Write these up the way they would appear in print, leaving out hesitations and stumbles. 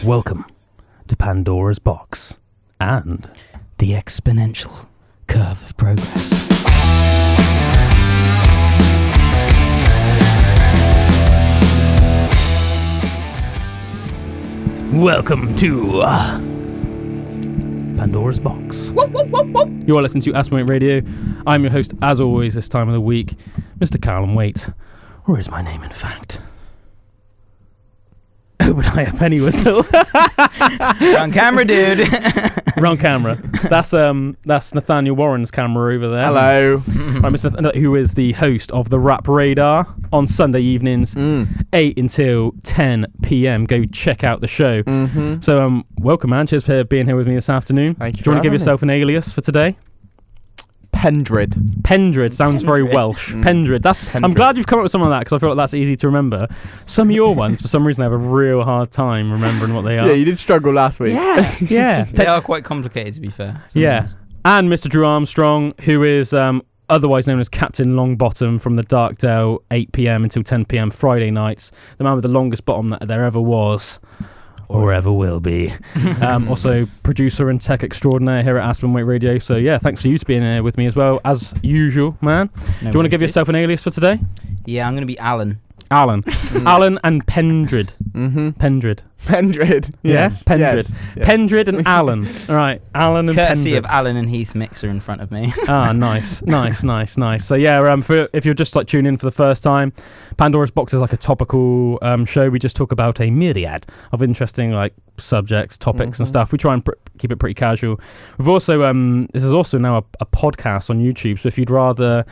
Welcome to Pandora's Box and the exponential curve of progress. welcome to Pandora's Box. You are listening to Aspen Waite Radio. I'm your host, as always, this time of the week, Mr. Calum Waite. Or is my name, in fact? Obadiah Pennywhistle. Wrong camera, dude. Wrong camera. That's Nathaniel Warren's camera over there. Hello. I'm Mr. Who is the host of the Rap Radar on Sunday evenings, 8 until 10 p.m. Go check out the show. Mm-hmm. So, welcome, man. Cheers for being here with me this afternoon. Thank you. Do you want to give yourself an alias for today? Pendrid. Pendrid sounds very Welsh. Pendrid. I'm glad you've come up with something like that because I feel like that's easy to remember. Some of your ones, for some reason, I have a real hard time remembering what they are. Yeah, you did struggle last week. Yeah. They are quite complicated, to be fair. Sometimes. Yeah. And Mr. Drew Armstrong, who is otherwise known as Captain Longbottom from the Dark Dale, 8 p.m. until 10 p.m. Friday nights. The man with the longest bottom that there ever was. Or ever will be. Also, producer and tech extraordinaire here at Aspen Waite Radio. So, yeah, thanks for you to being here with me as well, as usual, man. Do you want to give yourself an alias for today? Yeah, I'm going to be Alan. Alan. Alan and Pendrid. Mm-hmm. Pendrid. Pendrid. Yes. Pendrid. Yes. Pendrid and Alan. All right. Alan and Courtesy Pendrid. of Alan and Heath Mixer in front of me. Nice. So yeah, if you're just like tuning in for the first time, Pandora's Box is like a topical show. We just talk about a myriad of interesting like subjects, topics, and stuff. We try and keep it pretty casual. We've also this is also now a podcast on YouTube. So if you'd rather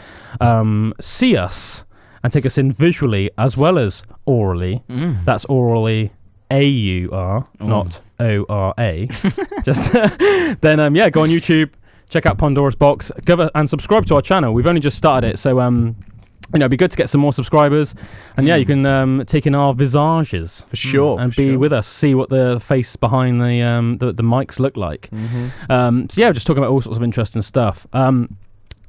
see us and take us in visually as well as orally, that's orally AUR, not ORA. Just then, go on YouTube, check out Pandora's Box, and subscribe to our channel. We've only just started it, so it'd be good to get some more subscribers. And you can take in our visages For sure. and be with us, see what the face behind the mics look like. Just talking about all sorts of interesting stuff.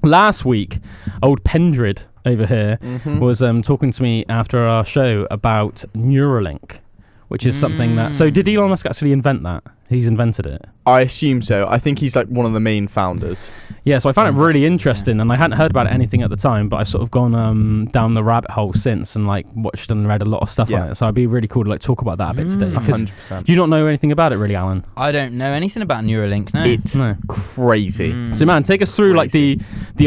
Last week, old Pendrid over here was talking to me after our show about Neuralink, which is something that... So did Elon Musk actually invent that? He's invented it? I assume so. I think he's like one of the main founders. Yeah, so I found it really interesting, and I hadn't heard about anything at the time, but I've sort of gone down the rabbit hole since and like watched and read a lot of stuff on it. So it'd be really cool to like talk about that a bit today. 100%. Do you not know anything about it really, Alan? I don't know anything about Neuralink, no. It's crazy. So man, take us through like the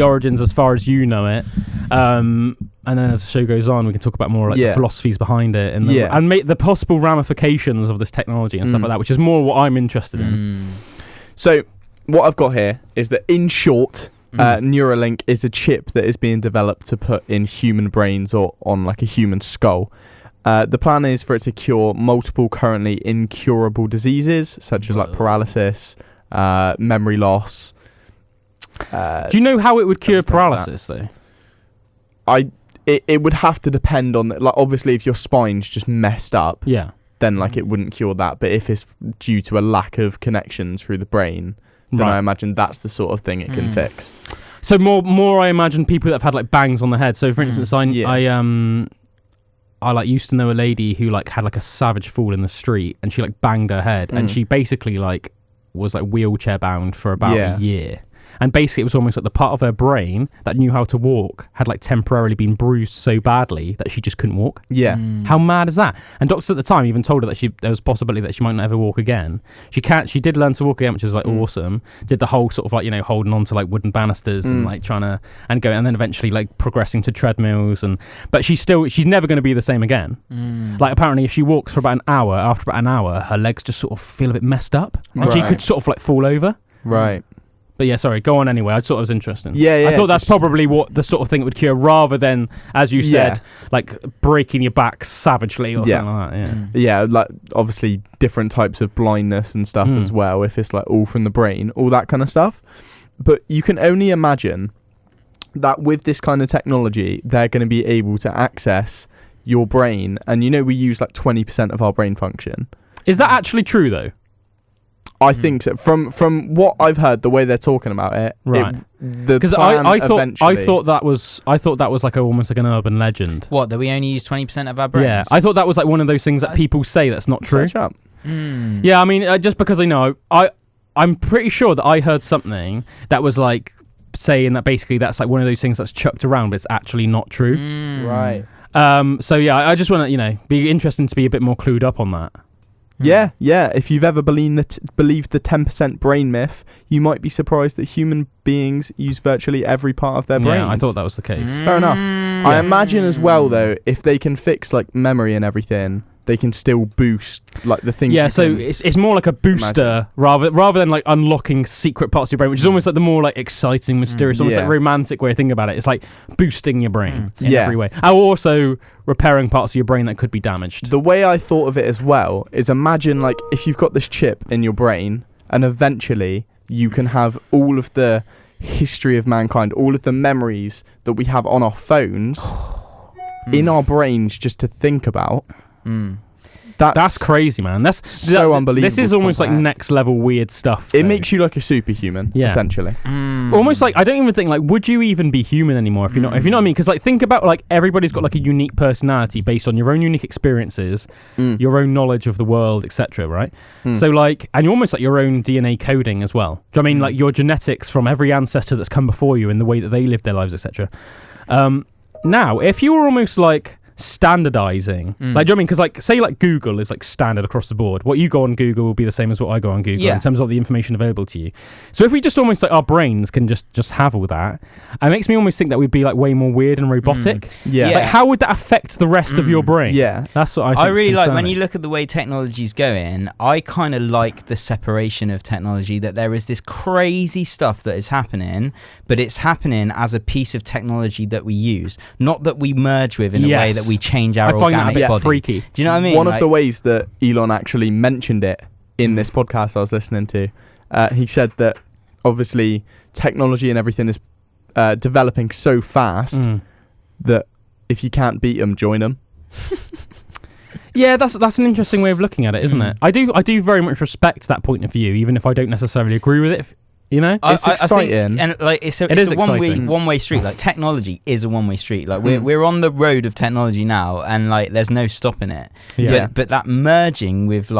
origins as far as you know it. And then as the show goes on, we can talk about more like the philosophies behind it and make the possible ramifications of this technology and stuff like that, which is more what I'm interested in. So what I've got here is that in short, Neuralink is a chip that is being developed to put in human brains or on like a human skull. The plan is for it to cure multiple currently incurable diseases such as like paralysis, memory loss. Do you know how it would cure paralysis though? It would have to depend on, like, obviously if your spine's just messed up, then like it wouldn't cure that. But if it's due to a lack of connections through the brain, then I imagine that's the sort of thing it can fix. So more I imagine people that have had like bangs on the head. So for instance, I like used to know a lady who like had like a savage fall in the street and she like banged her head and she basically like was like wheelchair bound for about a year. And basically, it was almost like the part of her brain that knew how to walk had like temporarily been bruised so badly that she just couldn't walk. Yeah. How mad is that? And doctors at the time even told her that there was a possibility that she might not ever walk again. She did learn to walk again, which is like awesome. Did the whole sort of like, holding on to like wooden banisters and like trying to, and then eventually like progressing to treadmills. But she's never going to be the same again. Like apparently if she walks for about an hour, after about an hour, her legs just sort of feel a bit messed up. And she could sort of like fall over. Right. But yeah, sorry, go on anyway. I thought it was interesting. Yeah. I thought that's probably what the sort of thing it would cure, rather than, as you said, like breaking your back savagely or something like that. Yeah, like obviously different types of blindness and stuff as well, if it's like all from the brain, all that kind of stuff. But you can only imagine that with this kind of technology, they're going to be able to access your brain. And we use like 20% of our brain function. Is that actually true though? I think so. From what I've heard, the way they're talking about it, right? Because I thought that was like almost like an urban legend. What, that we only use 20% of our brains? Yeah, I thought that was like one of those things that people say that's not true. Yeah, I mean, just because I know, I'm pretty sure that I heard something that was like saying that basically that's like one of those things that's chucked around, but it's actually not true. Right. So yeah, I just want to, be interesting to be a bit more clued up on that. Yeah. If you've ever believed the 10% brain myth, you might be surprised that human beings use virtually every part of their brains. Yeah, I thought that was the case. Fair enough. I imagine as well, though, if they can fix like memory and everything, they can still boost like the things. Yeah, so it's more like a booster rather than like unlocking secret parts of your brain, which is almost like the more like exciting, mysterious, almost like romantic way of thinking about it. It's like boosting your brain in every way. And also repairing parts of your brain that could be damaged. The way I thought of it as well is imagine like if you've got this chip in your brain and eventually you can have all of the history of mankind, all of the memories that we have on our phones in our brains just to think about. That's crazy, man. That's so unbelievable. This is almost like next level weird stuff. It makes you like a superhuman, essentially. Almost like I don't even think like would you even be human anymore if you're not, if you know what I mean? Because like think about like everybody's got like a unique personality based on your own unique experiences, your own knowledge of the world, etc. Right? So like, and you're almost like your own DNA coding as well. Do you know what I mean? Like your genetics from every ancestor that's come before you and the way that they lived their lives, etc. Now, if you were almost like standardizing, like, do you know what I mean? Because like say like Google is like standard across the board. What you go on Google will be the same as what I go on Google in terms of the information available to you. So if we just almost like our brains can just have all that, it makes me almost think that we'd be like way more weird and robotic. Like how would that affect the rest of your brain? That's what I think. I really like when you look at the way technology's going. I kind of like the separation of technology, that there is this crazy stuff that is happening, but it's happening as a piece of technology that we use, not that we merge with in a way that we change our organic body. I find that a bit freaky. Do you know what I mean? One of the ways that Elon actually mentioned it in this podcast I was listening to, he said that obviously technology and everything is developing so fast that if you can't beat them, join them. Yeah, that's an interesting way of looking at it, isn't it? I do very much respect that point of view, even if I don't necessarily agree with it. You know, it's exciting, and like it's a one-way street. Like technology is a one-way street. Like we're on the road of technology now, and like there's no stopping it. But that merging with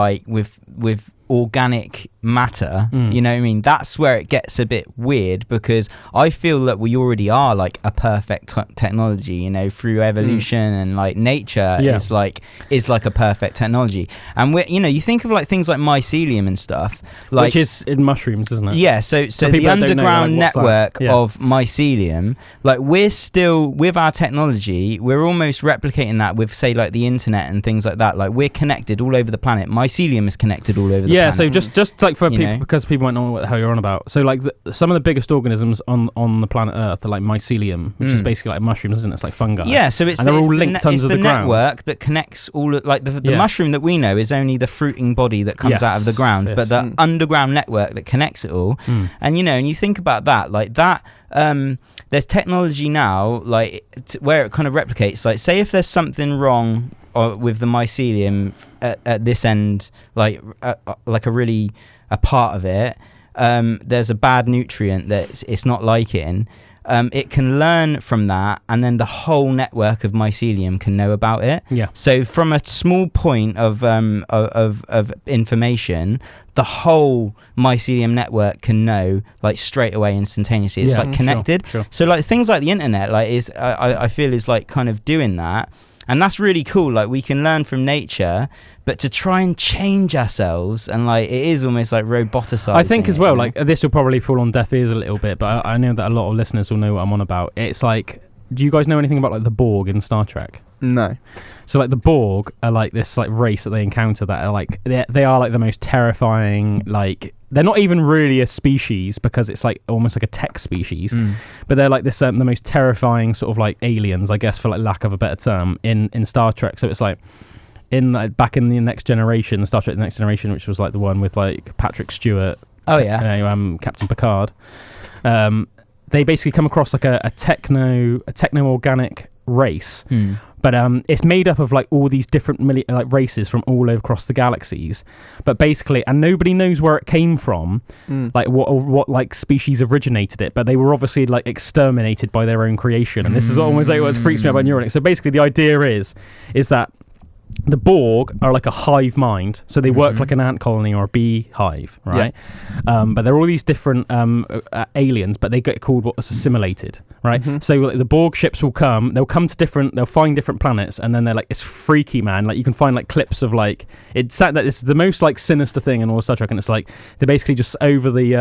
organic matter, you know what I mean? That's where it gets a bit weird, because I feel that we already are like a perfect technology, you know, through evolution and like nature is like a perfect technology. And we, you know, you think of like things like mycelium and stuff, like, which is in mushrooms, isn't it? Yeah. So the underground network of mycelium, like we're still with our technology, we're almost replicating that with say like the internet and things like that. Like we're connected all over the planet. Mycelium is connected all over the planet. So just like for people, because people might know what the hell you're on about. So like some of the biggest organisms on the planet Earth are like mycelium, which is basically like mushrooms, isn't it? It's like fungi. Yeah, so it's, and they're all linked under the ground. Network that connects all of, like the mushroom that we know is only the fruiting body that comes out of the ground, but the underground network that connects it all. And you know, and you think about that, like that. There's technology now, like where it kind of replicates. Like, say if there's something wrong with the mycelium at this end, like a part of it, there's a bad nutrient that it's not liking. It can learn from that, and then the whole network of mycelium can know about it. Yeah. So from a small point of information, the whole mycelium network can know like straight away, instantaneously. It's like connected. Sure. So like things like the internet, like is I feel is like kind of doing that. And that's really cool. Like we can learn from nature, but to try and change ourselves, and like it is almost like roboticizing. I think as well, like this will probably fall on deaf ears a little bit, but I know that a lot of listeners will know what I'm on about. It's like, do you guys know anything about like the Borg in Star Trek? No. So like the Borg are like this like race that they encounter that are like they are like the most terrifying, like they're not even really a species because it's like almost like a tech species, but they're like this the most terrifying sort of like aliens, I guess, for like lack of a better term, in Star Trek. So it's like in like, back in the Next Generation, Star Trek: The Next Generation, which was like the one with like Patrick Stewart, Captain Picard. They basically come across like a techno organic race. But it's made up of like all these different like races from all over across the galaxies. But basically, and nobody knows where it came from, like what like species originated it. But they were obviously like exterminated by their own creation. And this is almost like what freaks me out about Neuralink. So basically, the idea is that the Borg are like a hive mind, so they work like an ant colony or a bee hive, right? Yeah. But they're all these different aliens, but they get called what's assimilated, right? So like, the Borg ships will come, they'll find different planets, and then they're like, it's freaky, man. Like you can find like clips of like, it's sad that this is the most like sinister thing in all Star Trek, and it's like they basically just over the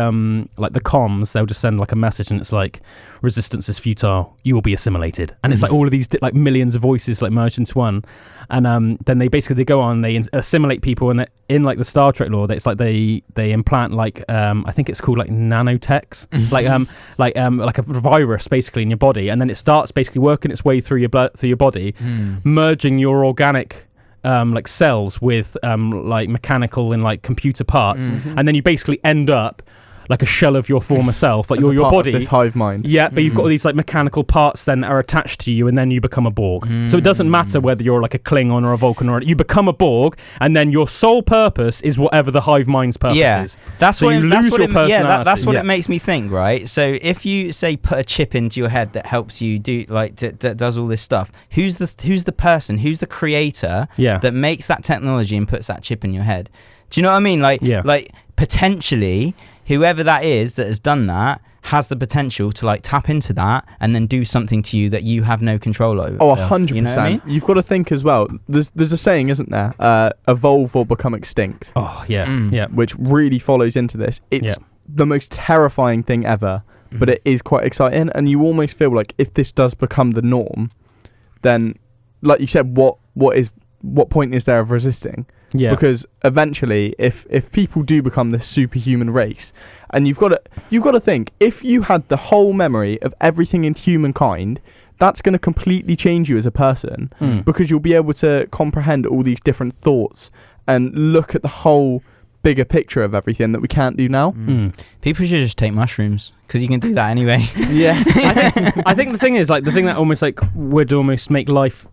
like the comms, they'll just send like a message, and it's like, resistance is futile, you will be assimilated, and it's like all of these like millions of voices like merged into one. And then they go on, they assimilate people, and in like the Star Trek lore, it's like they implant like I think it's called like nanotechs, like a virus basically in your body, and then it starts basically working its way through your blood, through your body, merging your organic like cells with like mechanical and like computer parts, and then you basically end up like a shell of your former self, like your body. This hive mind. Yeah, but you've got all these like mechanical parts then that are attached to you, and then you become a Borg. So it doesn't matter whether you're like a Klingon or a Vulcan, or you become a Borg, and then your sole purpose is whatever the hive mind's purpose is. That's so what you lose your personality. Yeah, that's what it makes me think, right? So if you say put a chip into your head that helps you do like does all this stuff, who's the person, who's the creator that makes that technology and puts that chip in your head? Do you know what I mean? Like potentially, whoever that is that has done that has the potential to like tap into that and then do something to you that you have no control over. Oh, 100%. You know what I mean? You've got to think as well. There's a saying, isn't there? Evolve or become extinct. Oh, yeah. Yeah. Which really follows into this. It's the most terrifying thing ever, but it is quite exciting. And you almost feel like if this does become the norm, then, like you said, what point is there of resisting? Yeah. Because eventually, if people do become this superhuman race, and you've got to think, if you had the whole memory of everything in humankind, that's going to completely change you as a person, because you'll be able to comprehend all these different thoughts and look at the whole bigger picture of everything that we can't do now. People should just take mushrooms, because you can do that anyway. Yeah. I think the thing is, like, the thing that almost like would almost make life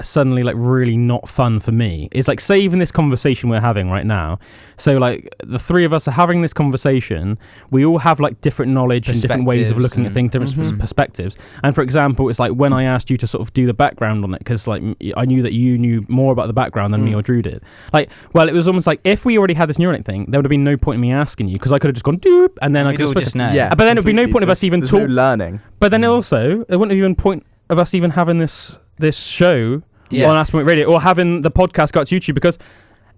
suddenly like really not fun for me is like, say even this conversation we're having right now, so like the three of us are having this conversation, we all have like different knowledge and different ways of looking at things, different perspectives. And for example, it's like when I asked you to sort of do the background on it, because like I knew that you knew more about the background than me or Drew did, like, well, it was almost like if we already had this Neuralink thing, there would have been no point in me asking you, because I could have just gone doop, and then I could have just know. Yeah, but then it would be no point of us even talking, no learning. But then also there wouldn't have even point of us even having this show on Aspen Waite Radio, or having the podcast go to YouTube, because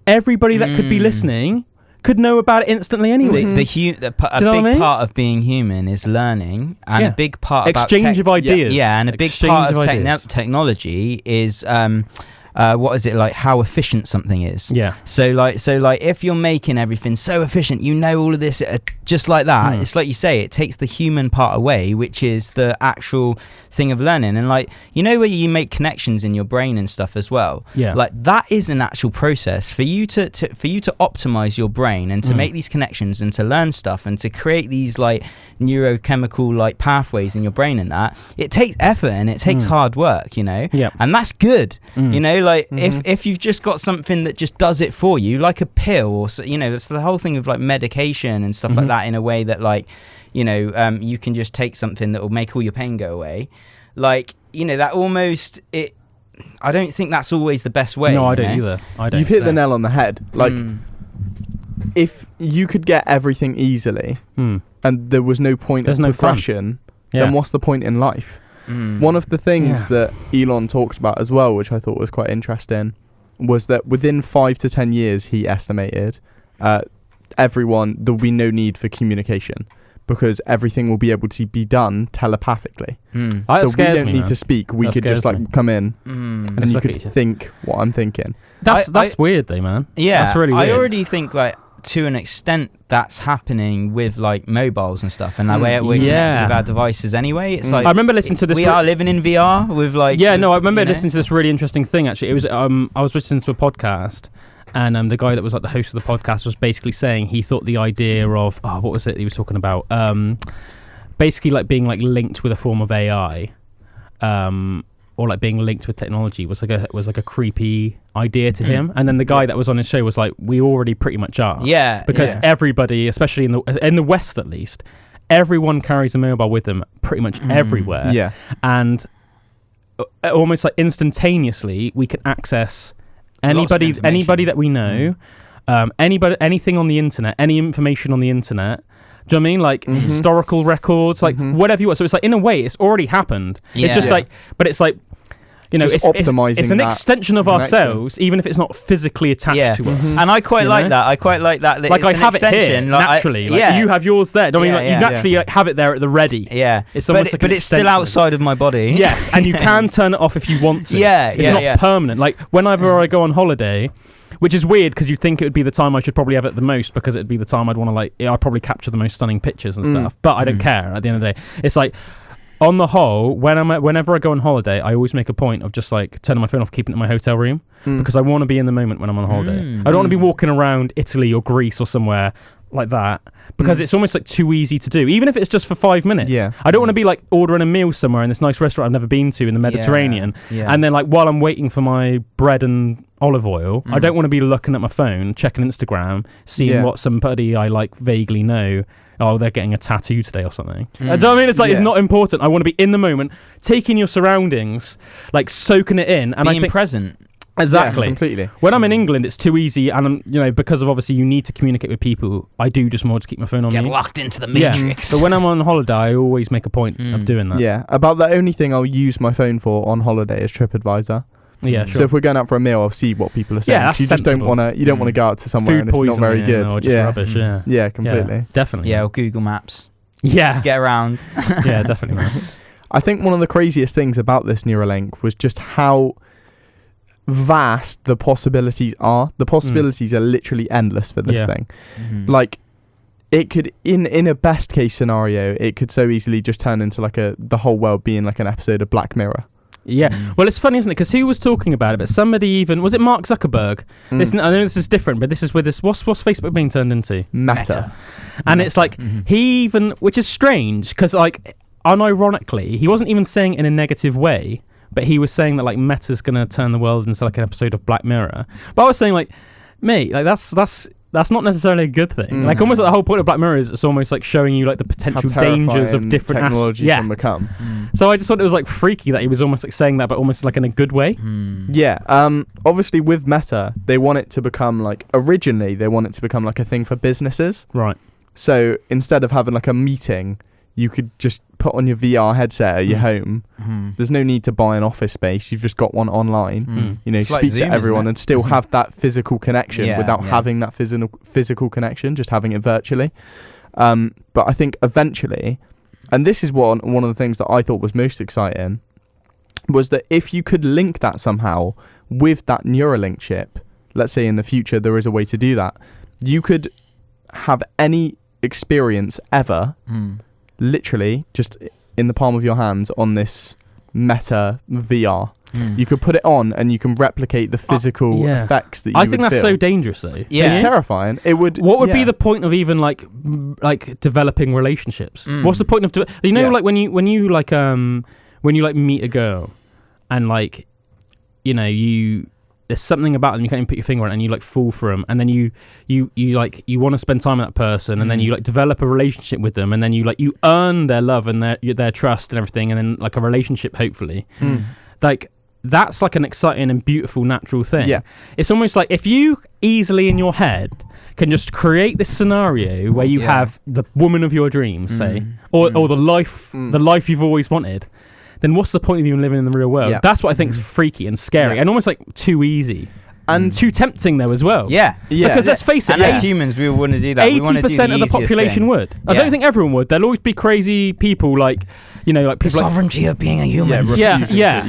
everybody that could be listening could know about it instantly anyway. A big part of being human is learning, and a big part exchange of ideas. Yeah, and a big part of technology is what is it, like how efficient something is. Yeah. So like if you're making everything so efficient, you know, all of this just like that, it's like you say, it takes the human part away, which is the actual thing of learning. And like, you know, where you make connections in your brain and stuff as well. Yeah. Like that is an actual process for you to optimize your brain and to make these connections and to learn stuff and to create these like neurochemical like pathways in your brain, and that it takes effort and it takes hard work, you know. Yeah. And that's good. You know, like if you've just got something that just does it for you, like a pill, or you know, it's the whole thing of like medication and stuff like that, in a way that like, you know, you can just take something that will make all your pain go away. Like, you know, that almost it. I don't think that's always the best way. No, I don't either. I don't. You've hit the nail on the head. Like, if you could get everything easily, and there was no point of progression, then what's the point in life? One of the things that Elon talked about as well, which I thought was quite interesting, was that within 5 to 10 years, he estimated, there'll be no need for communication, because everything will be able to be done telepathically. So we don't need to speak. We could just like come in and you could think what I'm thinking. That's weird though, man. Yeah, that's really weird. I already think like, to an extent, that's happening with like mobiles and stuff, and that way we're connected with our devices anyway. It's like, I remember listening to this. We are living in VR with like. Yeah, no, I remember listening to this really interesting thing. Actually, it was I was listening to a podcast, and the guy that was like the host of the podcast was basically saying he thought the idea of what was it he was talking about? Basically, like being like linked with a form of AI, or like being linked with technology was like a creepy idea to him. And then the guy that was on his show was like, we already pretty much are. Yeah. Because everybody, especially in the West at least, everyone carries a mobile with them pretty much everywhere. Yeah. And almost like instantaneously we can access anybody that we know, anything on the internet, any information on the internet. Do you know what I mean? Like historical records, like whatever you want. So it's like, in a way, it's already happened. Yeah. It's just like, but it's like, you know, it's optimizing. It's an extension of ourselves, even if it's not physically attached to us. And I quite like that. I quite like that. Like, I have it here naturally. You have yours there. Do you know what I mean? Like, you naturally like, have it there at the ready. Yeah. It's almost like, but it's still outside of my body. Yes, and you can turn it off if you want to. It's not permanent. Like, whenever I go on holiday, which is weird because you'd think it would be the time I should probably have it the most, because it'd be the time I'd want to, like, I'd probably capture the most stunning pictures and stuff. But I don't care at the end of the day. It's like, on the whole, whenever I go on holiday, I always make a point of just like turning my phone off, keeping it in my hotel room, because I want to be in the moment when I'm on holiday. I don't want to be walking around Italy or Greece or somewhere like that, because it's almost like too easy to do, even if it's just for 5 minutes. I don't want to be like ordering a meal somewhere in this nice restaurant I've never been to in the Mediterranean, and then like while I'm waiting for my bread and olive oil, I don't want to be looking at my phone, checking Instagram, seeing what somebody I like vaguely know, they're getting a tattoo today or something. Do you know what I mean? It's like, it's not important. I want to be in the moment, taking your surroundings, like soaking it in, and being present. Exactly. Completely. When I'm in England, it's too easy, and because of obviously you need to communicate with people, I do just more to keep my phone on me. Get locked into the matrix. But when I'm on holiday, I always make a point of doing that. Yeah. About the only thing I'll use my phone for on holiday is TripAdvisor. Yeah, sure. So if we're going out for a meal, I'll see what people are saying. Yeah, that's you just don't want to. You don't want to go out to somewhere Food and it's not very good. or just rubbish. Yeah, completely. Yeah, definitely. Yeah, or Google Maps. Yeah, to get around. Yeah, definitely. Man. I think one of the craziest things about this Neuralink was just how vast the possibilities are. The possibilities are literally endless for this thing. Like, it could, in a best case scenario, it could so easily just turn into like the whole world being like an episode of Black Mirror. Yeah, well, it's funny, isn't it? Because who was talking about it? But somebody even, was it Mark Zuckerberg? Listen, I know this is different, but this is with this. What's Facebook being turned into? Meta. And it's like he even, which is strange, because like unironically, he wasn't even saying it in a negative way, but he was saying that like Meta's gonna turn the world into like an episode of Black Mirror. But I was saying, like, mate, like that's not necessarily a good thing. Like, almost like the whole point of Black Mirror is it's almost like showing you like the potential dangers of different technology can become. So I just thought it was like freaky that he was almost like saying that, but almost like in a good way. Yeah. Obviously with Meta, they want it to become like, originally they want it to become like a thing for businesses. Right. So instead of having like a meeting, you could just put on your VR headset at your home. There's no need to buy an office space. You've just got one online. You know, it's speak like to Zoom, everyone and still have that physical connection without having that physical connection, just having it virtually. But I think eventually, and this is one of the things that I thought was most exciting, was that if you could link that somehow with that Neuralink chip, let's say in the future there is a way to do that, you could have any experience ever literally just in the palm of your hands on this Meta VR. You could put it on and you can replicate the physical effects that you would feel. I think that's so dangerous though. Yeah. It's terrifying. It would. What would be the point of even like developing relationships? What's the point of like when you meet a girl and like, you know, there's something about them you can't even put your finger on it, and you like fall for them, and then you want to spend time with that person, and then you like develop a relationship with them, and then you earn their love and their trust and everything, and then like a relationship hopefully. Like, that's like an exciting and beautiful natural thing. Yeah. It's almost like if you easily in your head can just create this scenario where you have the woman of your dreams, say, or the life you've always wanted, then what's the point of even living in the real world? Yeah. That's what I think is freaky and scary and almost like too easy. And too tempting though as well. Yeah. Because let's face it, and as humans we want to do that. 80% of the population would. I don't think everyone would. There'll always be crazy people like, you know, like people the sovereignty of being a human. Yeah.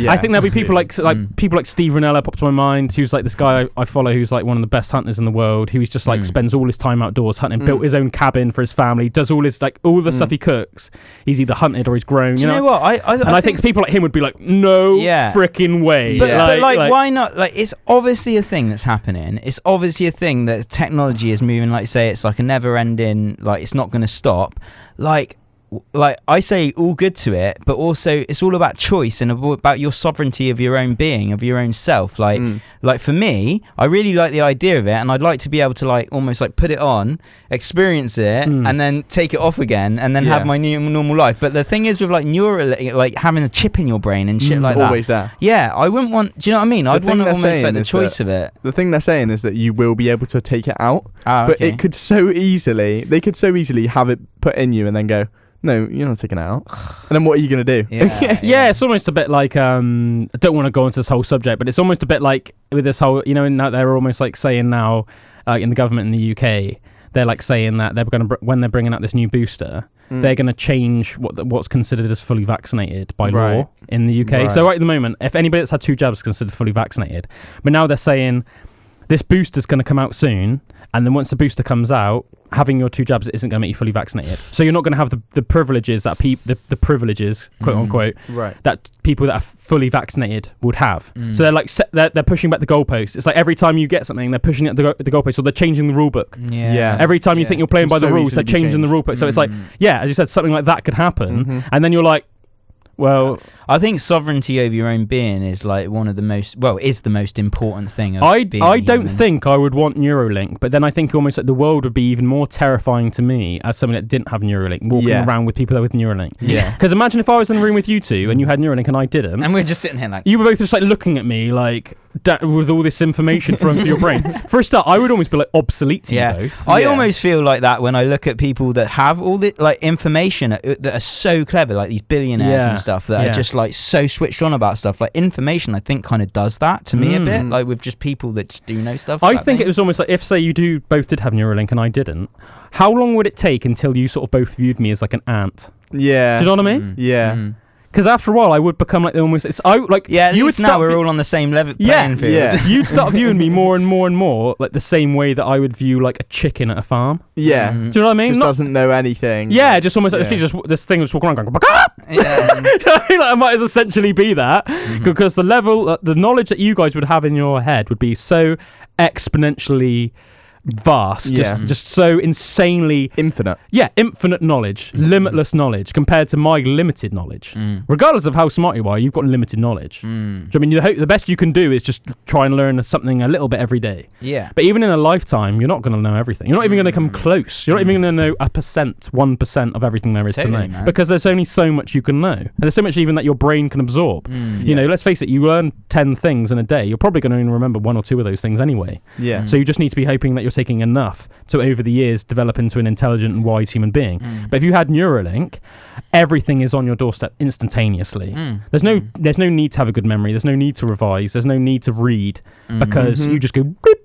I think there'll be people like people like Steve Rinella pops to my mind, who's like this guy I follow, who's like one of the best hunters in the world, who's just like spends all his time outdoors hunting, built his own cabin for his family, does all his like all the stuff he cooks. He's either hunted or he's grown. You know what? I think people like him would be like, no freaking way. But like why not? Like, it's obviously a thing that's happening. It's obviously a thing that technology is moving. Like, say, it's like a never-ending. Like, it's not going to stop. Like, like I say all good to it, but also it's all about choice and about your sovereignty of your own being, of your own self. Like for me, I really like the idea of it, and I'd like to be able to like almost like put it on, experience it, and then take it off again, and then have my new normal life. But the thing is with like Neuralink, like having a chip in your brain and shit like that, always there. Yeah, I wouldn't want. Do you know what I mean? I'd want almost like the choice of it. The thing they're saying is that you will be able to take it out, but it could they could so easily have it put in you and then go, no, you're not taking it out. And then what are you going to do? Yeah, it's almost a bit like, I don't want to go into this whole subject, but it's almost a bit like with this whole, you know, they're almost like saying now in the government in the UK, they're like saying that they're going to, when they're bringing out this new booster, they're going to change what's considered as fully vaccinated by law in the UK. Right. So right at the moment, if anybody that's had 2 jabs is considered fully vaccinated, but now they're saying this booster's going to come out soon, and then once the booster comes out, having your 2 jabs isn't going to make you fully vaccinated. So you're not going to have the privileges that the privileges, quote unquote, that people that are fully vaccinated would have. So they're like they're pushing back the goalposts. It's like every time you get something, they're pushing it the goalposts, or they're changing the rule book. Every time you think you're playing by the rules, they're changing the rule book. So it's like, as you said, something like that could happen, and then you're like, well, I think sovereignty over your own being is like one of the most, is the most important thing. I don't think I would want Neuralink, but then I think almost like the world would be even more terrifying to me as someone that didn't have Neuralink, walking around with people that with Neuralink. Yeah. Because imagine if I was in the room with you two and you had Neuralink and I didn't, and we're just sitting here like, you were both just like looking at me like with all this information flowing through your brain. For a start, I would almost be like obsolete to you both. I almost feel like that when I look at people that have all the like information that are so clever, like these billionaires and stuff that are just like so switched on about stuff. Like information, I think kind of does that to me a bit. Like with just people that just do know stuff. I think it was almost like if say you both did have Neuralink and I didn't, how long would it take until you sort of both viewed me as like an ant? Yeah. Do you know what I mean? Yeah. Because after a while, I would become like almost. You would start. We're all on the same level playing field. Yeah. You'd start viewing me more and more and more like the same way that I would view like a chicken at a farm. Yeah. Do you know what I mean? Just doesn't know anything. Yeah, just almost like this thing was walking around going. I might as essentially be that because the level, the knowledge that you guys would have in your head would be so exponentially vast, just so insanely infinite. Infinite knowledge, limitless knowledge compared to my limited knowledge. Regardless of how smart you are, you've got limited knowledge. Do you know what I mean? The best you can do is just try and learn something a little bit every day. Yeah. But even in a lifetime, you're not going to know everything. You're not even going to come close. You're not even going to know 1% of everything there is to know, man. Because there's only so much you can know, and there's so much even that your brain can absorb. You know, let's face it. You learn 10 things in a day. You're probably going to only remember 1 or 2 of those things anyway. Yeah. So you just need to be hoping that you're taking enough to over the years develop into an intelligent and wise human being. But if you had Neuralink, everything is on your doorstep instantaneously. There's no need to have a good memory. There's no need to revise. There's no need to read because you just go beep.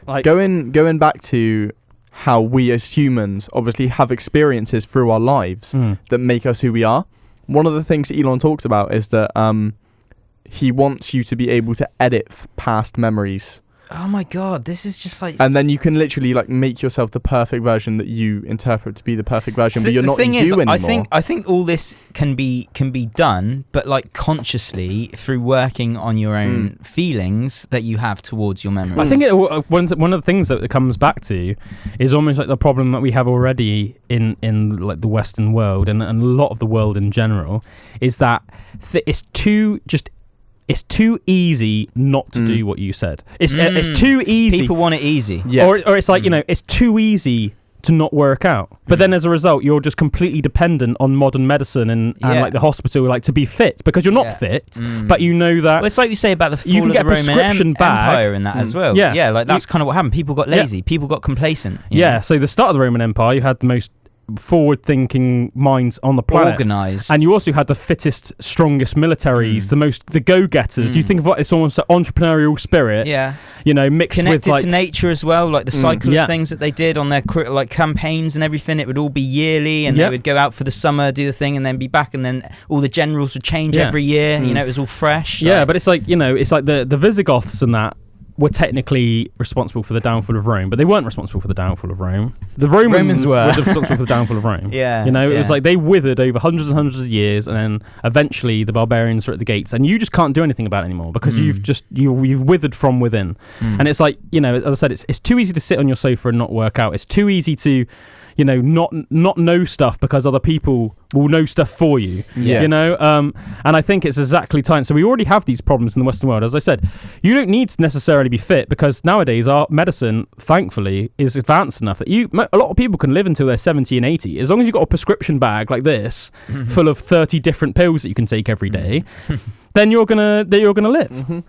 Like going back to how we as humans obviously have experiences through our lives that make us who we are. One of the things that Elon talks about is that he wants you to be able to edit past memories. Oh my god, this is just like... And then you can literally like make yourself the perfect version that you interpret to be the perfect version, but you're not you anymore. I think all this can be done, but like consciously through working on your own feelings that you have towards your memories. I think one of the things that it comes back to is almost like the problem that we have already in like the Western world and a lot of the world in general is that it's too easy not to do what you said. It's too easy. People want it easy. Yeah. Or it's like, it's too easy to not work out. But then as a result, you're just completely dependent on modern medicine and like the hospital like to be fit because you're not fit, but you know that... Well, it's like you say about the fall of the Roman Empire and that as well. Yeah, like that's kind of what happened. People got lazy. People got complacent. Yeah, so the start of the Roman Empire, you had the most forward-thinking minds on the planet, organised, and you also had the fittest, strongest militaries, the go-getters. You think of it's almost an entrepreneurial spirit, mixed connected with like to nature as well, like the cycle of things that they did on their like campaigns and everything. It would all be yearly, and they would go out for the summer, do the thing, and then be back, and then all the generals would change every year. It was all fresh. But it's like it's like the Visigoths and that were technically responsible for the downfall of Rome, but they weren't responsible for the downfall of Rome. The Romans were responsible for the downfall of Rome. It was like they withered over hundreds and hundreds of years, and then eventually the barbarians were at the gates, and you just can't do anything about it anymore because you've withered from within. And it's like, as I said, it's too easy to sit on your sofa and not work out. It's too easy to not know stuff because other people will know stuff for you. And I think it's exactly time. So we already have these problems in the Western world. As I said, you don't need to necessarily be fit, because nowadays our medicine, thankfully, is advanced enough that a lot of people can live until they're 70 and 80, as long as you've got a prescription bag like this full of 30 different pills that you can take every day. Then you're gonna live.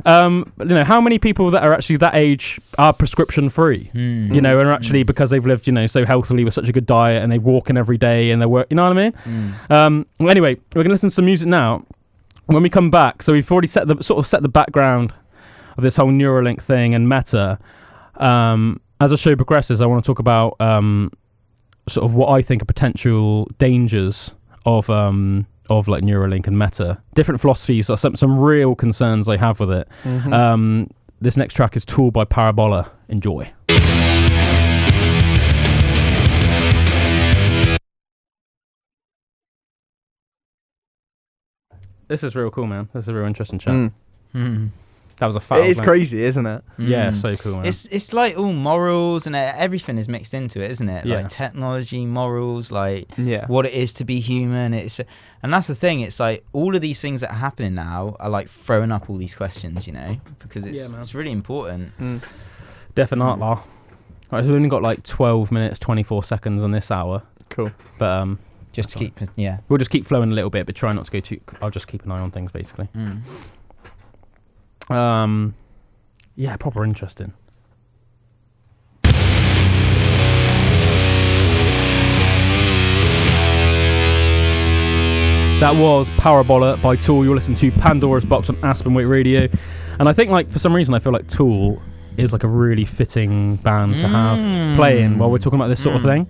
How many people that are actually that age are prescription free? And are actually, because they've lived so healthily with such a good diet, and they're walking every day and they work. You know what I mean? Well, anyway, we're gonna listen to some music now. When we come back, so we've already set the background of this whole Neuralink thing and Meta. As the show progresses, I want to talk about sort of what I think are potential dangers of like Neuralink and Meta. Different philosophies, are some real concerns I have with it. This next track is Tool by Parabola. Enjoy. This is real cool, man. This is a real interesting chat. That was a foul. It is crazy, isn't it? Yeah, it's so cool, man. It's like all morals and everything is mixed into it, isn't it? Yeah. Like technology, morals, like what it is to be human. And that's the thing. It's like all of these things that are happening now are like throwing up all these questions, because it's really important. Definitely. Right, so we've only got like 12 minutes, 24 seconds on this hour. Cool. But just to keep, we'll just keep flowing a little bit, but try not to go too. I'll just keep an eye on things, basically. Proper interesting. That was Parabola by Tool. You're listening to Pandora's Box on Aspen Waite Radio, and I think like for some reason I feel like Tool is like a really fitting band to have playing while we're talking about this sort of thing.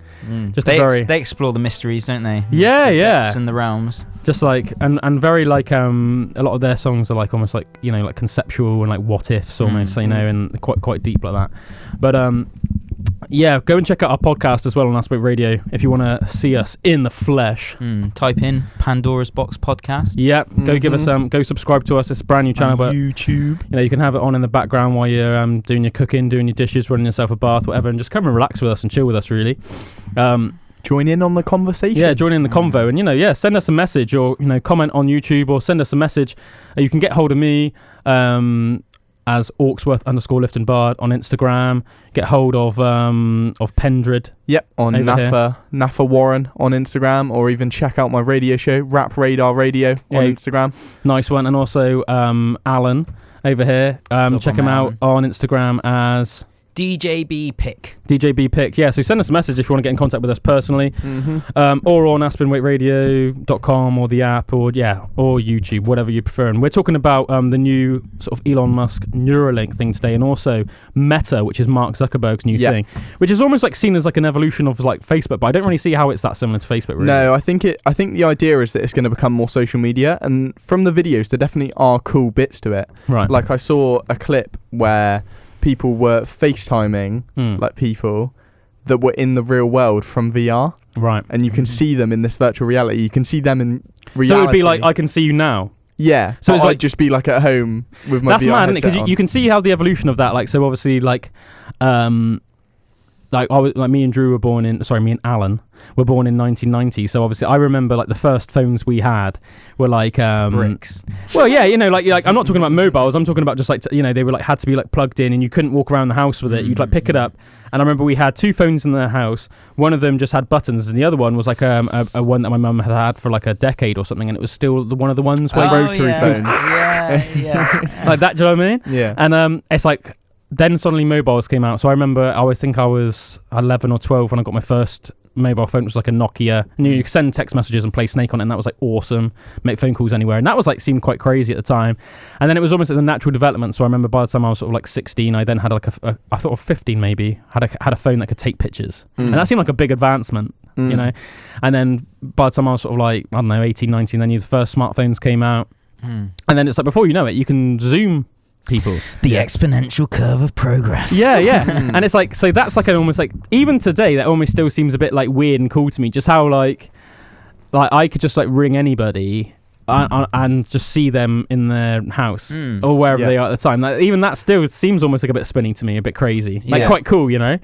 Just they explore the mysteries, don't they? The depths and the realms. Just like and very like a lot of their songs are like almost like like conceptual and like what ifs almost, and quite deep like that. But go and check out our podcast as well on Aspen Waite Radio if you want to see us in the flesh. Type in Pandora's Box Podcast. Go give us go subscribe to us. It's a brand new channel, on but YouTube. You can have it on in the background while you're doing your cooking, doing your dishes, running yourself a bath, whatever, and just come and relax with us and chill with us, really. Join in on the conversation. Yeah, join in the convo, and send us a message or comment on YouTube or send us a message. You can get hold of me as Orksworth_Lifton Bard on Instagram. Get hold of Pendred. Yep, on Nafa Warren on Instagram, or even check out my radio show, Rap Radar Radio, on Instagram. Nice one. And also Alan over here. Check him out on Instagram as DJB Pick. Yeah, so send us a message if you want to get in contact with us personally, or on AspenWaiteRadio.com or the app, or YouTube, whatever you prefer. And we're talking about the new sort of Elon Musk Neuralink thing today, and also Meta, which is Mark Zuckerberg's new thing, which is almost like seen as like an evolution of like Facebook, but I don't really see how it's that similar to Facebook. Really. No, I think the idea is that it's going to become more social media, and from the videos, there definitely are cool bits to it. Right. Like I saw a clip where people were FaceTiming like people that were in the real world from VR. Right. And you can see them in this virtual reality. You can see them in reality. So it would be like, I can see you now. Yeah. So it's like just be like at home with my VR That's mad, isn't it? Because you can see how the evolution of that, like, so obviously like me and Drew were born in, me and Alan were born in 1990. So obviously I remember like the first phones we had were like bricks. Well, yeah, like I'm not talking about mobiles. I'm talking about just like they were like had to be like plugged in, and you couldn't walk around the house with it. You'd like pick it up. And I remember we had two phones in the house. One of them just had buttons, and the other one was like a one that my mum had for like a decade or something, and it was still one of the ones where rotary phones. Yeah. Like that. Do you know what I mean? Yeah. And it's like. Then suddenly mobiles came out. So I remember, I think I was 11 or 12 when I got my first mobile phone. It was like a Nokia. And you could send text messages and play Snake on it, and that was like awesome. Make phone calls anywhere. And that was like, seemed quite crazy at the time. And then it was almost like the natural development. So I remember by the time I was sort of like 16, I then had like I thought of 15 maybe, had a phone that could take pictures. And that seemed like a big advancement, And then by the time I was sort of like, I don't know, 18, 19, then the first smartphones came out. And then it's like, before you know it, you can Zoom people. The exponential curve of progress. Yeah. And it's like, so that's like an almost like, even today, that almost still seems a bit like weird and cool to me. Just how like I could just like ring anybody and just see them in their house or wherever they are at the time. Like, even that still seems almost like a bit spinny to me, a bit crazy, like quite cool, you know.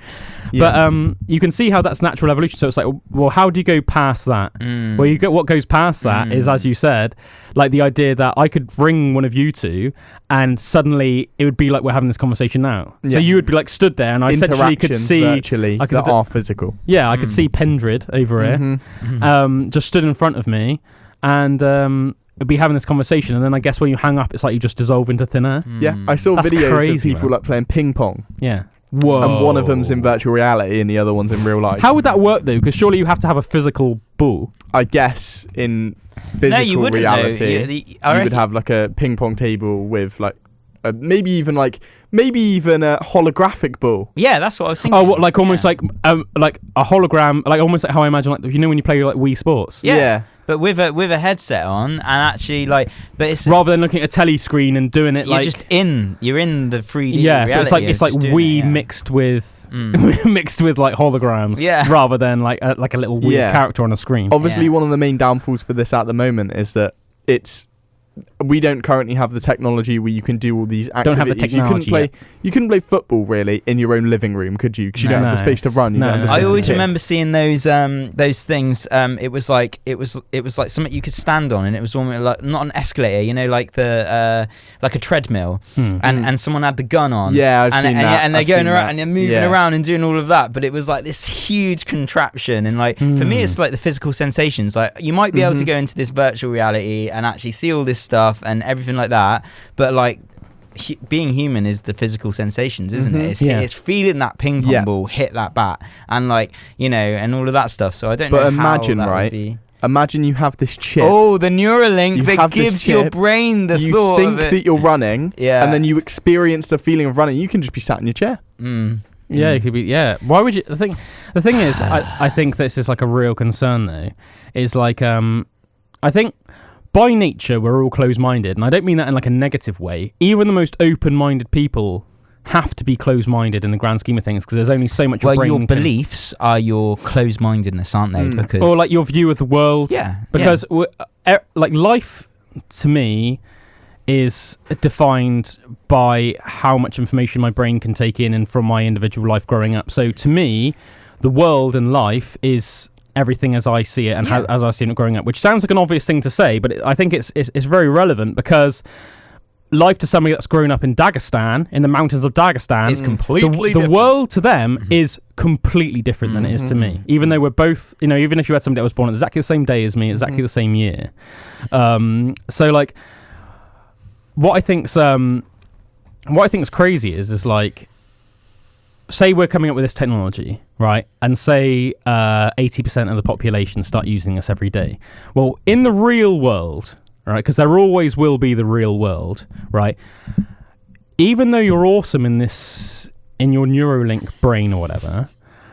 But you can see how that's natural evolution. So it's like, well, how do you go past that? Well, you get what goes past that is, as you said, like the idea that I could ring one of you two and suddenly it would be like we're having this conversation now. So you would be like stood there and I essentially could see virtually that are physical. Yeah, I could see Pendrid over here, just stood in front of me, and we'd be having this conversation. And then I guess when you hang up, it's like you just dissolve into thin air. Yeah, I saw That's videos crazy, of people like playing ping pong. Yeah. Whoa. And one of them's in virtual reality and the other one's in real life. How would that work though? Because surely you have to have a physical ball. I guess in physical reality, you would have like a ping pong table with like maybe even a holographic ball. Yeah, that's what I was thinking. Oh, what, like almost like a hologram, like almost like how I imagine, like, you know, when you play like Wii Sports. Yeah. But with a headset on, and actually but it's rather than looking at a telly screen and doing it, you're like you're in the 3D. Yeah, reality. so it's like Wii mixed with mixed with like holograms. Yeah. Rather than like a little Wii character on a screen. Obviously, one of the main downfalls for this at the moment is that we don't currently have the technology where you can do all these activities. Don't have the technology. You couldn't play football really in your own living room, could you? Because you don't have the space to run. I always remember seeing those things. It was like something you could stand on, and it was almost like not an escalator, you know, like the like a treadmill, and someone had the gun on. Yeah, I've seen that. And they're going around and they're moving around and doing all of that. But it was like this huge contraption, and like for me, it's like the physical sensations. Like you might be able to go into this virtual reality and actually see all this stuff and everything like that, but like being human is the physical sensations, isn't it? It's feeling that ping pong ball hit that bat, and like, you know, and all of that stuff. So I don't know. But imagine, right? Imagine you have this chip. Oh, the Neuralink that gives your brain the thought of it. You think that you're running, and then you experience the feeling of running. You can just be sat in your chair. Yeah, it could be. Yeah. Why would you? The thing is, I think this is like a real concern though. Is like I think. By nature, we're all closed-minded, and I don't mean that in like a negative way. Even the most open-minded people have to be closed-minded in the grand scheme of things, because there's only so much your brain your beliefs are your closed-mindedness, aren't they? Because or like your view of the world. Yeah. Because like life, to me, is defined by how much information my brain can take in and from my individual life growing up. So to me, the world and life is everything as I see it and as I see it growing up, which sounds like an obvious thing to say, but I think it's very relevant, because life to somebody that's grown up in Dagestan, in the mountains of Dagestan, is completely the world to them is completely different than it is to me. Even though we're both, you know, even if you had somebody that was born exactly the same day as me, exactly the same year. So like, what I think's crazy is like, say we're coming up with this technology, right? And say 80% of the population start using this every day. Well, in the real world, right? Because there always will be the real world, right? Even though you're awesome in your Neuralink brain or whatever,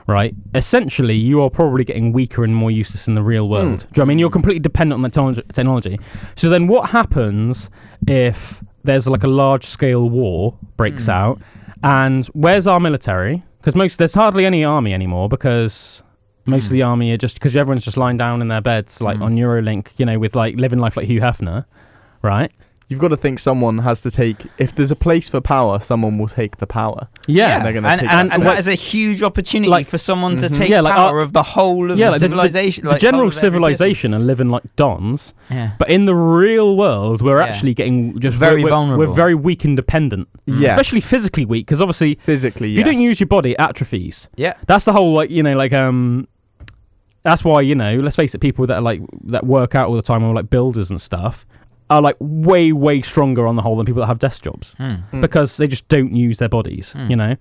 right? Essentially, you are probably getting weaker and more useless in the real world. Do you know what I mean? You're completely dependent on that technology. So then what happens if there's like a large-scale war breaks out? And where's our military? Because there's hardly any army anymore, because most of the army are just, because everyone's just lying down in their beds, like on Neuralink, you know, with like living life like Hugh Hefner, right? You've got to think someone has to take, if there's a place for power, someone will take the power. Yeah. And they're going to take and that is a huge opportunity for someone to take power of the whole of the civilization. The general civilization are living like dons. Yeah. But in the real world, we're actually getting just very vulnerable. We're very weak and dependent. Yes. Especially physically weak, because obviously, if you don't use your body, it atrophies. Yeah. That's the whole, like, you know, like, that's why, you know, let's face it, people that are like, that work out all the time, or like builders and stuff, are like way stronger on the whole than people that have desk jobs, because they just don't use their bodies, you know.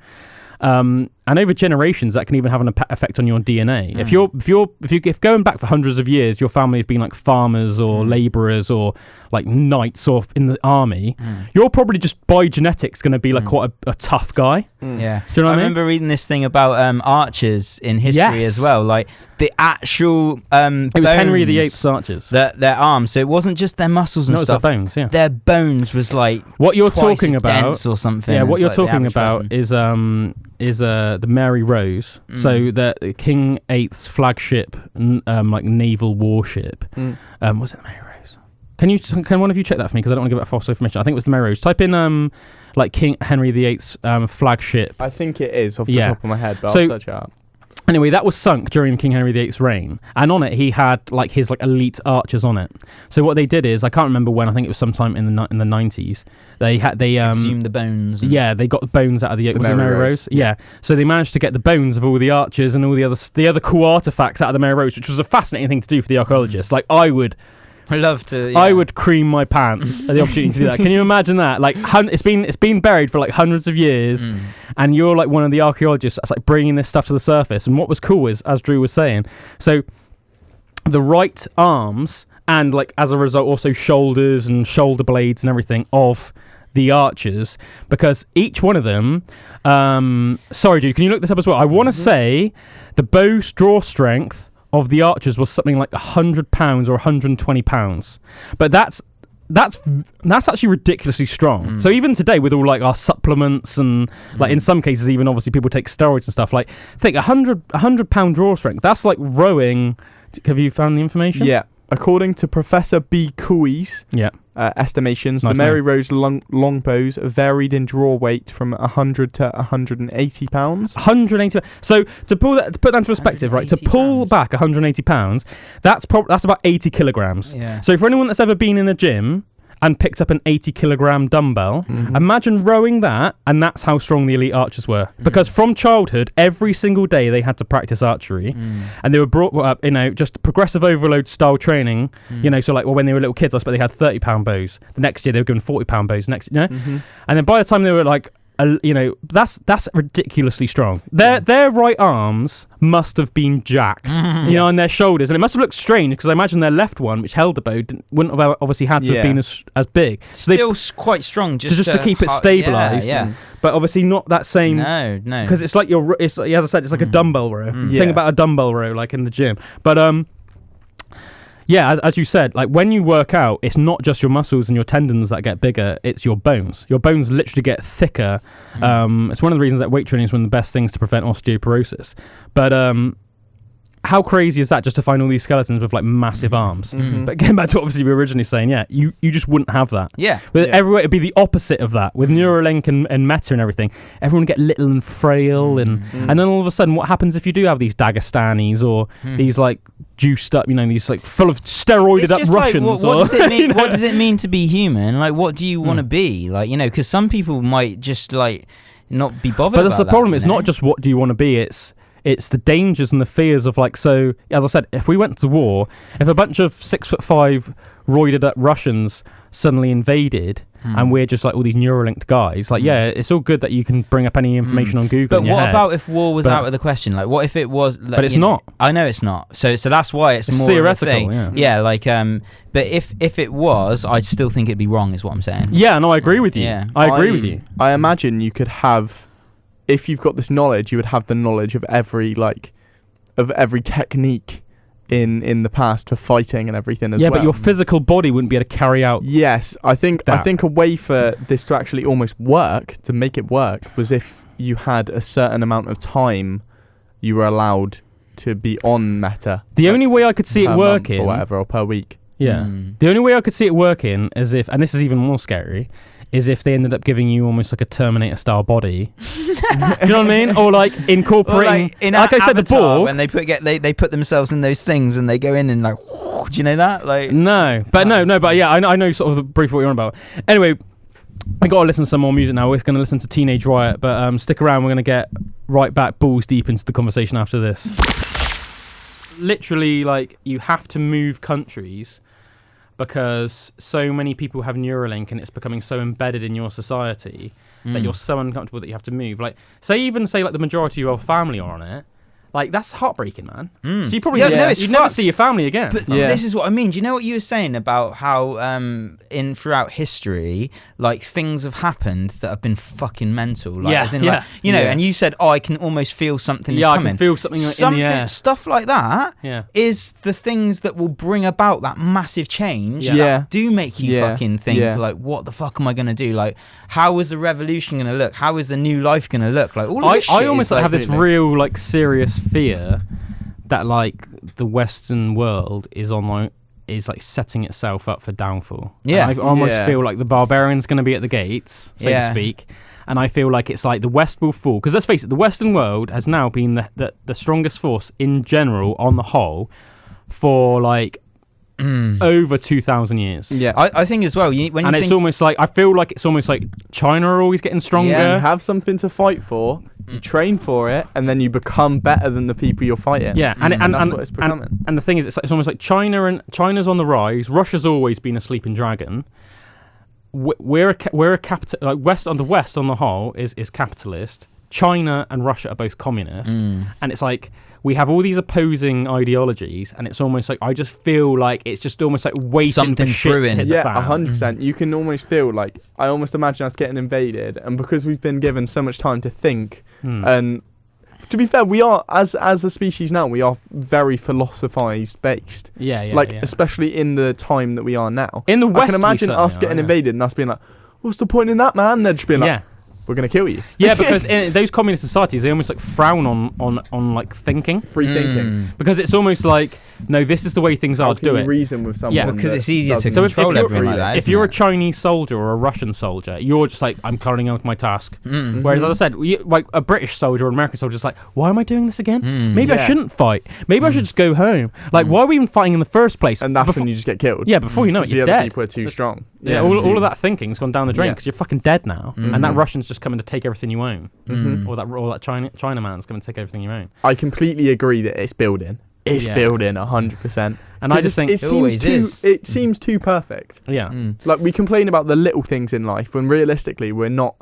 And over generations, that can even have an effect on your DNA. If going back for hundreds of years, your family have been like farmers or labourers or like knights or in the army, you're probably just by genetics going to be like quite a tough guy. Yeah. Do you know what I mean? remember reading this thing about archers in history as well, like the actual it was Henry VIII's archers. Their arms, so it wasn't just their muscles and stuff. Their bones, yeah. Their bones was like what you're twice talking as about dense or something. Yeah, what you're like talking about is the Mary Rose, so the King VIII's flagship like naval warship. Was it the Mary Rose? Can one of you check that for me? Because I don't want to give out false information. I think it was the Mary Rose. Type in like King Henry VIII's flagship. I think it is off the top of my head, but I'll search it up. Anyway, that was sunk during King Henry VIII's reign, and on it he had like his like elite archers on it. So what they did is, I can't remember when. I think it was sometime in the 90s. They exhumed the bones. Yeah, they got the bones out of the Mary Rose. Yeah, so they managed to get the bones of all the archers and all the other cool artifacts out of the Mary Rose, which was a fascinating thing to do for the archaeologists. Like I would love to. Yeah. I would cream my pants at the opportunity to do that. Can you imagine that? Like it's been buried for like hundreds of years, and you're like one of the archaeologists that's like bringing this stuff to the surface. And what was cool is, as Drew was saying, so the right arms and like as a result also shoulders and shoulder blades and everything of the archers, because each one of them. Sorry, dude, can you look this up as well? I want to say the bow draw strength of the archers was something like £100 or £120, but that's actually ridiculously strong. So even today, with all like our supplements and like in some cases even obviously people take steroids and stuff, like think £100 draw strength, that's like rowing. Have you found the information? Yeah, according to Professor B. Cooey's estimations, nice the Mary Rose longbows varied in draw weight from 100 to 180 pounds. 180. So to put that into perspective, right? To pull back 180 pounds, that's about 80 kilograms. Yeah. So for anyone that's ever been in a gym and picked up an 80 kilogram dumbbell, imagine rowing that, and that's how strong the elite archers were. Because from childhood, every single day they had to practice archery, and they were brought up, just progressive overload style training. So like when they were little kids, I suppose they had 30-pound bows. The next year they were given 40-pound bows. And then by the time they were like, that's ridiculously strong. Their right arms must have been jacked, and their shoulders, and it must have looked strange because I imagine their left one, which held the bow, wouldn't have obviously had to have been as big. So still quite strong, just to keep it stabilized. Yeah. But obviously not that same. No. Because it's like as I said, it's like a dumbbell row. Think about a dumbbell row, like in the gym. But yeah, as you said, like when you work out, it's not just your muscles and your tendons that get bigger, it's your bones. Your bones literally get thicker. It's one of the reasons that weight training is one of the best things to prevent osteoporosis. But how crazy is that, just to find all these skeletons with like massive arms? But getting back to what obviously we were originally saying, you just wouldn't have that. Everywhere it'd be the opposite of that. With Neuralink and Meta and everything, everyone would get little and frail, and then all of a sudden, what happens if you do have these Dagestanis or these like juiced up, these like full of steroided up Russians? Like, what does it mean? What does it mean to be human? Like, what do you want to be? Like, because some people might just like not be bothered. But that's the problem. It's not just what do you want to be. It's the dangers and the fears of like, so as I said, if we went to war, if a bunch of 6'5" roided up Russians suddenly invaded and we're just like all these Neuralinked guys, like it's all good that you can bring up any information on Google. But what about if war was out of the question? Like, what if it was? Like, but it's not. I know it's not. So that's why it's more theoretical. Of a thing. Yeah. Like but if it was, I still think it'd be wrong, is what I'm saying. Yeah, no, I agree with you. Yeah, I agree with you. I imagine you could have. If you've got this knowledge, you would have the knowledge of every technique in the past for fighting and everything as well. Yeah, but your physical body wouldn't be able to carry out. Yes, I think a way for this to actually almost work, to make it work, was if you had a certain amount of time you were allowed to be on Meta. The only way I could see it working, or whatever, or per week. Yeah. The only way I could see it working is if, and this is even more scary, is if they ended up giving you almost like a Terminator-style body. Do you know what I mean? Or like incorporating, like I said, the Borg. When they put themselves in those things and they go in and like, do you know that? Like no, but yeah, I know sort of the brief what you're on about. Anyway, I got to listen to some more music now. We're going to listen to Teenage Riot, but stick around. We're going to get right back balls deep into the conversation after this. Literally, like, you have to move countries because so many people have Neuralink and it's becoming so embedded in your society that you're so uncomfortable that you have to move. Like, say like the majority of your family are on it. Like, that's heartbreaking, man. So you probably you'd never see your family again. But this is what I mean. Do you know what you were saying about how throughout history, like, things have happened that have been fucking mental? Like, as in, like, and you said, I can almost feel something is coming. I can feel something in the air. Stuff like that is the things that will bring about that massive change that do make you fucking think, like, what the fuck am I going to do? Like, how is the revolution going to look? How is the new life going to look? Like, all of this shit I almost have this real, like, serious fear that like the Western world is on like is like setting itself up for downfall. Yeah. And I almost feel like the barbarian's going to be at the gates, so to speak. And I feel like it's like the West will fall. Because let's face it, the Western world has now been the strongest force in general, on the whole, for like over 2,000 years. Yeah, I think as well. It's almost like, I feel like it's almost like China are always getting stronger. Yeah, you have something to fight for, you train for it, and then you become better than the people you're fighting. Yeah, and that's what it's becoming. And the thing is, it's almost like China's on the rise. Russia's always been a sleeping dragon. We're a capital, like West on the whole is capitalist. China and Russia are both communist, and it's like we have all these opposing ideologies, and it's almost like I just feel like it's just almost like waiting something for shit to hit the fan. 100%. You can almost feel like, I almost imagine us getting invaded, and because we've been given so much time to think, and to be fair, we are as a species now, we are very philosophized based. Especially in the time that we are now. In the West, I can imagine us getting invaded and us being like, "What's the point in that, man?" They're just being like, "We're gonna kill you." Yeah, because in those communist societies, they almost like frown on like thinking, free thinking, because it's almost like, no, this is the way things are. Do it. Reason with someone. Yeah, because it's easier to control everything like that. If you're a Chinese soldier or a Russian soldier, you're just like, I'm carrying out my task. Whereas, as I said, like a British soldier or an American soldier is like, why am I doing this again? Maybe I shouldn't fight. Maybe I should just go home. Like, why are we even fighting in the first place? And that's when you just get killed. Yeah, before you know it, you're the other dead. People are too strong. Yeah, all of that thinking's gone down the drain because you're fucking dead now, and that Russian's just coming to take everything you own, or that China man's coming to take everything you own. I completely agree that it's building. It's building 100%. And I just think it seems too perfect. Yeah. Like, we complain about the little things in life when realistically we're not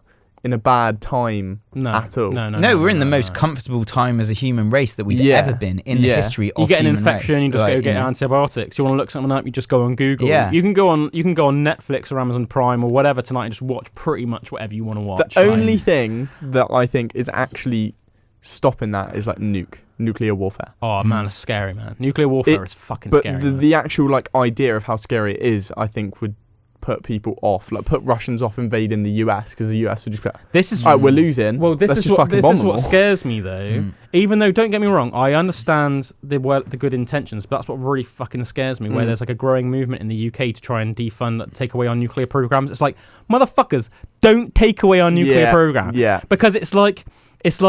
in a bad time at all. No, we're in the most comfortable time as a human race that we've ever been in the history of you get an human infection, race. you just go get antibiotics. You want to look something up, you just go on Google. Yeah. You can go on Netflix or Amazon Prime or whatever tonight and just watch pretty much whatever you want to watch. The only thing that I think is actually stopping that is like nuclear warfare. Oh man, it's scary, man. Nuclear warfare is fucking scary. But the actual like idea of how scary it is, I think, would put people off, like put Russians off invading the US, because the US would just be like, this is we're losing. Well, this is what scares me though. Even though, don't get me wrong, I understand the good intentions, but that's what really fucking scares me. Where there's like a growing movement in the UK to try and take away our nuclear programs. It's like, motherfuckers, don't take away our nuclear program. Yeah, because it's like if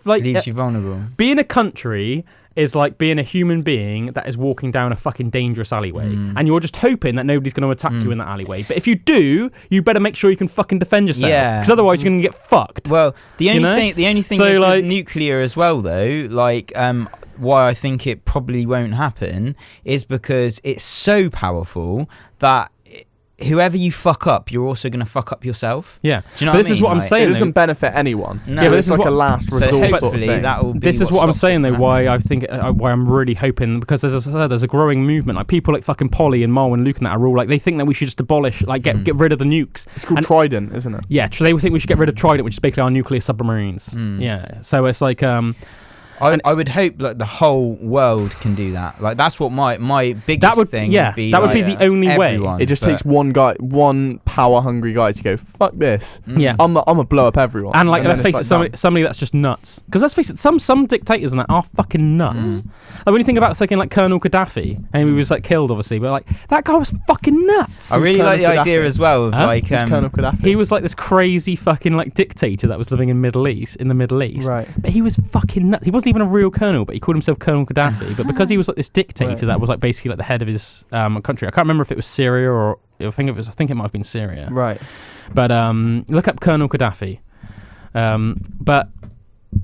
like leaves you vulnerable. Being a country is like being a human being that is walking down a fucking dangerous alleyway, and you're just hoping that nobody's going to attack you in that alleyway. But if you do, you better make sure you can fucking defend yourself, because otherwise you're going to get fucked. Well, the only thing is like, with nuclear as well, though, like why I think it probably won't happen is because it's so powerful that whoever you fuck up, you're also going to fuck up yourself. Yeah. Do you know but this is what I'm saying. It doesn't benefit anyone. No. Yeah, but this is like a last resort sort of thing. That will be this is what I'm saying, though, why I think, why I'm really hoping, because there's a growing movement. Like people like fucking Polly and Mo and Luke and that are all like, they think that we should just abolish, like get rid of the nukes. It's called Trident, isn't it? Yeah, they think we should get rid of Trident, which is basically our nuclear submarines. Yeah. So it's like... I would hope that the whole world can do that. Like that's what my biggest thing would be. That would be the only way. It just takes one power hungry guy to go, fuck this. Yeah, I'm gonna blow up everyone. And like, let's face it, somebody that's just nuts. Because let's face it, some dictators and that are fucking nuts. Like when you think about something like Colonel Gaddafi, and he was like killed obviously, but like that guy was fucking nuts. I really like the idea as well of like Colonel Gaddafi. He was like this crazy fucking like dictator that was living in the Middle East. Right. But he was fucking nuts. He wasn't even a real colonel, but he called himself Colonel Gaddafi. But because he was like this dictator that was like basically like the head of his country. I can't remember if it was Syria or I think it might have been Syria. Right. But look up Colonel Gaddafi. But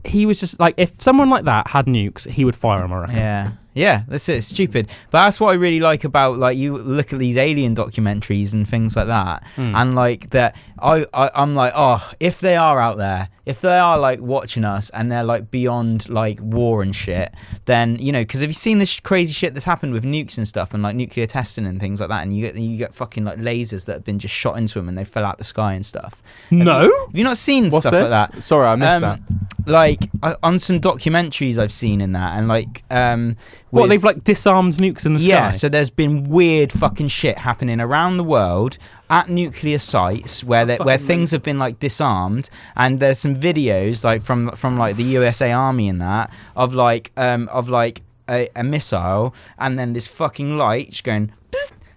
he was just like, if someone like that had nukes, he would fire them, I reckon. Yeah, that's it. It's stupid. But that's what I really like about, like, you look at these alien documentaries and things like that, and like that. I'm like, oh, if they are out there, if they are like watching us and they're like beyond like war and shit, then because have you seen this crazy shit that's happened with nukes and stuff and like nuclear testing and things like that, and you get fucking like lasers that have been just shot into them and they fell out the sky and stuff. Have you not seen stuff like that? Sorry, I missed that. Like on some documentaries I've seen in that, and like what, they've like disarmed nukes in the sky? Yeah, so there's been weird fucking shit happening around the world at nuclear sites where things have been like disarmed, and there's some videos like from like the USA Army and that of a missile, and then this fucking light just going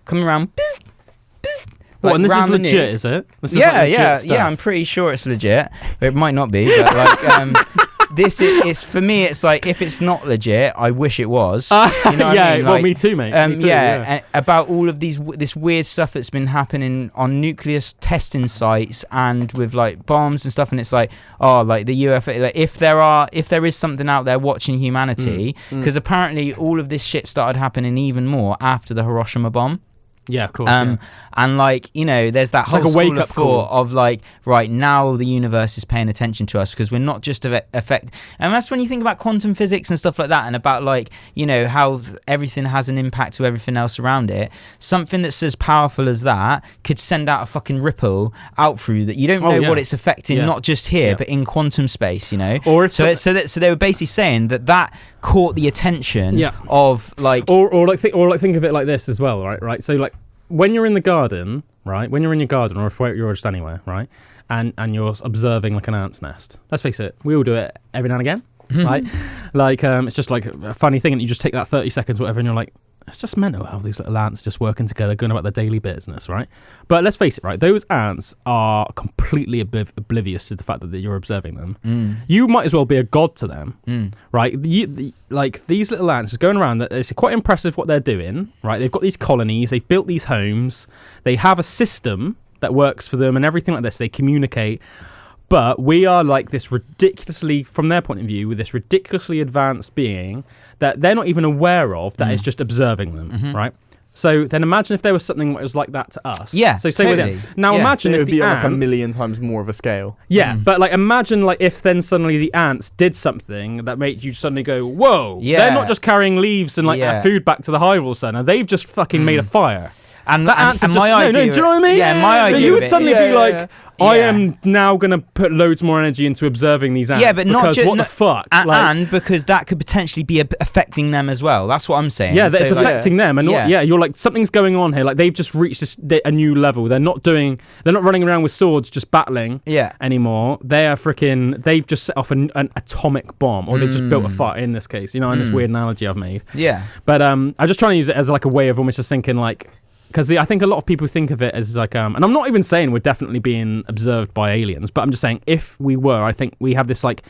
coming around. What, and this is legit, is it? This is yeah. I'm pretty sure it's legit. It might not be, but like, this is for me. It's like, if it's not legit, I wish it was. You know what I mean? Like, well, me too, mate. Me too, about all of this weird stuff that's been happening on nuclear testing sites and with like bombs and stuff. And it's like, oh, like the UFO. Like, if there is something out there watching humanity, because apparently all of this shit started happening even more after the Hiroshima bomb. Yeah, of course. And like, you know, there's that whole like a wake-up thought of like, right, now the universe is paying attention to us because we're not just affect. And that's when you think about quantum physics and stuff like that, and about like, you know, how everything has an impact to everything else around it. Something that's as powerful as that could send out a fucking ripple out through that you don't know what it's affecting, not just here, but in quantum space, you know. Or if so they were basically saying that caught the attention of like, or think of it like this as well, right? So like, when you're in the garden, right? When you're in your garden, or if you're just anywhere, right? And you're observing like an ant's nest. Let's face it, we all do it every now and again, right? Like, it's just like a funny thing, and you just take that 30 seconds, whatever, and you're like, it's just mental how these little ants just working together, going about their daily business, right? But let's face it, right? Those ants are completely oblivious to the fact that you're observing them. You might as well be a god to them, right? Like, these little ants is going around. It's quite impressive what they're doing, right? They've got these colonies, they've built these homes, they have a system that works for them and everything like this. They communicate. But we are like this ridiculously, from their point of view, with this ridiculously advanced being that they're not even aware of, that is just observing them, right? So then imagine if there was something that was like that to us. Yeah, so say totally. Now imagine it if would the be ants, like a million times more of a scale. Yeah, but like imagine like if then suddenly the ants did something that made you suddenly go, whoa, they're not just carrying leaves and like food back to the Hyrule Center. They've just fucking made a fire. And that ants and are just, my idea, do you know what I mean? Yeah, my idea. You would suddenly be like, Yeah. I am now going to put loads more energy into observing these ants. Yeah, but not just what the fuck? And because that could potentially be affecting them as well. That's what I'm saying. Yeah, it's affecting them, and you're like, something's going on here. Like, they've just reached a new level. They're not running around with swords just battling anymore. They've just set off an atomic bomb, or they've just built a fire in this case. You know, in this weird analogy I've made. Yeah. But I'm just trying to use it as like a way of almost just thinking like. Because I think a lot of people think of it as like, and I'm not even saying we're definitely being observed by aliens, but I'm just saying if we were, I think we have this like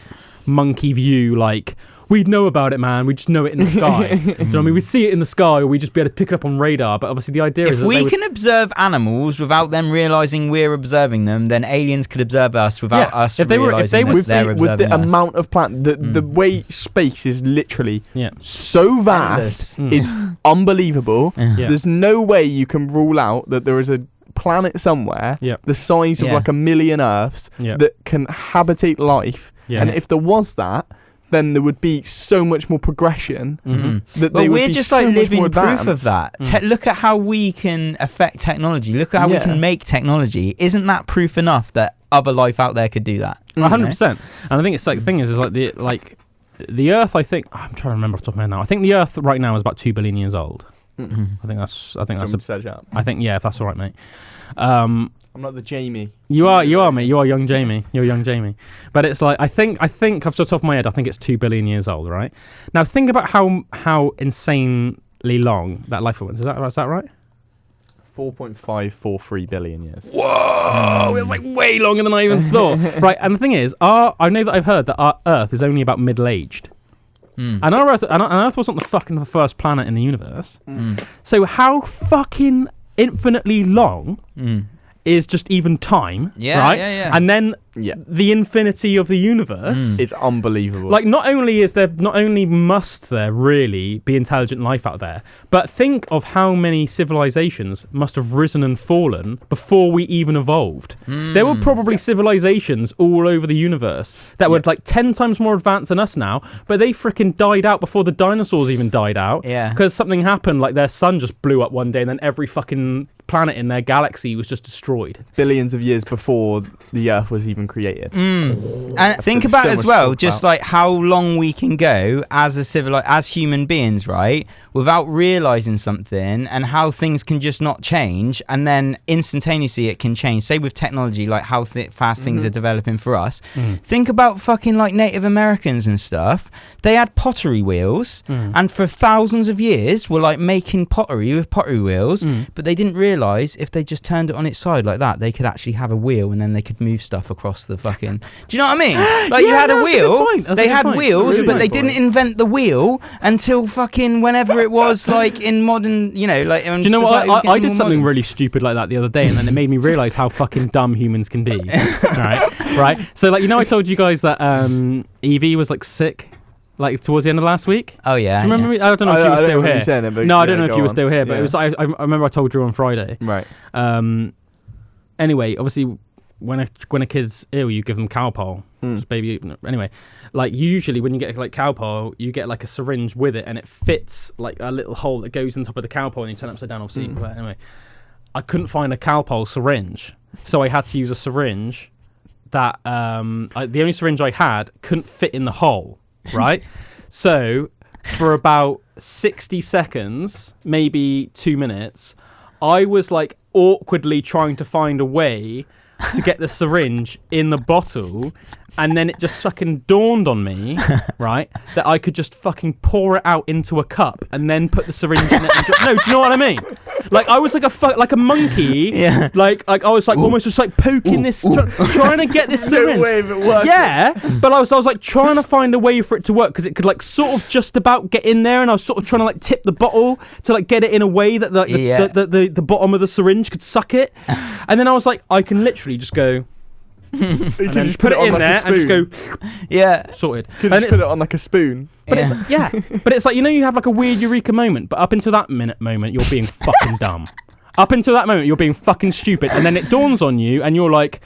monkey view, like we'd know about it, man. We just know it in the sky. You know what I mean? We see it in the sky, or we just be able to pick it up on radar. But obviously, the idea is if we can observe animals without them realizing we're observing them, then aliens could observe us without us realizing that they're observing with the us. amount of the way space is literally so vast, it's unbelievable. There's no way you can rule out that there is a planet somewhere the size of like a million Earths that can habitate life. And if there was that, then there would be so much more progression that they would be just so like much living more proof of that. Look at how we can affect technology. Look at how we can make technology. Isn't that proof enough that other life out there could do that? 100%. And I think it's like the thing is like the Earth. I think I'm trying to remember off the top of my head now. I think the Earth right now is about 2 billion years old. I think that's. I think if that's all right, mate. I'm not the Jamie. You are, mate. You are young Jamie. You're young Jamie. But it's like I think off the top of my head, I think it's 2 billion years old, right? Now think about how insanely long that life was. Is that right? 4.543 billion years. Whoa! It's like way longer than I even thought. Right, and the thing is, I know that I've heard that our Earth is only about middle-aged. And Earth wasn't the first planet in the universe. So how fucking infinitely long is just even time, right? And then the infinity of the universe. It's unbelievable. Like, not only must there really be intelligent life out there, but think of how many civilizations must have risen and fallen before we even evolved. There were probably civilizations all over the universe that were like 10 times more advanced than us now, but they freaking died out before the dinosaurs even died out. Because something happened, like their sun just blew up one day, and then every fucking planet in their galaxy was just destroyed. Billions of years before the Earth was even created. And think about as well, just like how long we can go as as human beings, right, without realizing something, and how things can just not change, and then instantaneously it can change. Say with technology, like how fast things are developing for us. Think about fucking like Native Americans and stuff. They had pottery wheels, and for thousands of years were like making pottery with pottery wheels, but they didn't realize if they just turned it on its side like that, they could actually have a wheel, and then they could move stuff across the fucking... Do you know what I mean? Like, you had a wheel, they had wheels, but they didn't invent the wheel until fucking whenever it was, like, in modern, you know, like... Do you know what? I did something really stupid like that the other day, and then it made me realise how fucking dumb humans can be. Right? So, like, you know, I told you guys that Evie was, like, sick? Like towards the end of last week. Oh yeah. Do you remember me? I don't know if you were still here. Saying it, but no, I don't know if you were still here, but it was. I remember I told Drew on Friday. Right. Anyway, obviously, when a kid's ill, you give them Calpol. Just baby. Anyway, like usually when you get like Calpol, you get like a syringe with it, and it fits like a little hole that goes on top of the Calpol, and you turn it upside down. Obviously, but anyway, I couldn't find a Calpol syringe, so I had to use a syringe that the only syringe I had couldn't fit in the hole. Right? So for about 60 seconds, maybe 2 minutes, I was like awkwardly trying to find a way to get the syringe in the bottle, and then it just fucking dawned on me, right, that I could just fucking pour it out into a cup and then put the syringe in it. No, do you know what I mean? Like I was like a monkey. Yeah. Like I was like almost just like poking this, trying to get this syringe. No way of it working. Yeah, but I was like trying to find a way for it to work, because it could like sort of just about get in there, and I was sort of trying to like tip the bottle to like get it in a way that the bottom of the syringe could suck it, and then I was like, I can literally just go. You and can just put it in like there and just go, sorted. You can just put it on like a spoon. But it's like, you know, you have like a weird eureka moment, but up until that moment, you're being fucking dumb. Up until that moment, you're being fucking stupid, and then it dawns on you, and you're like,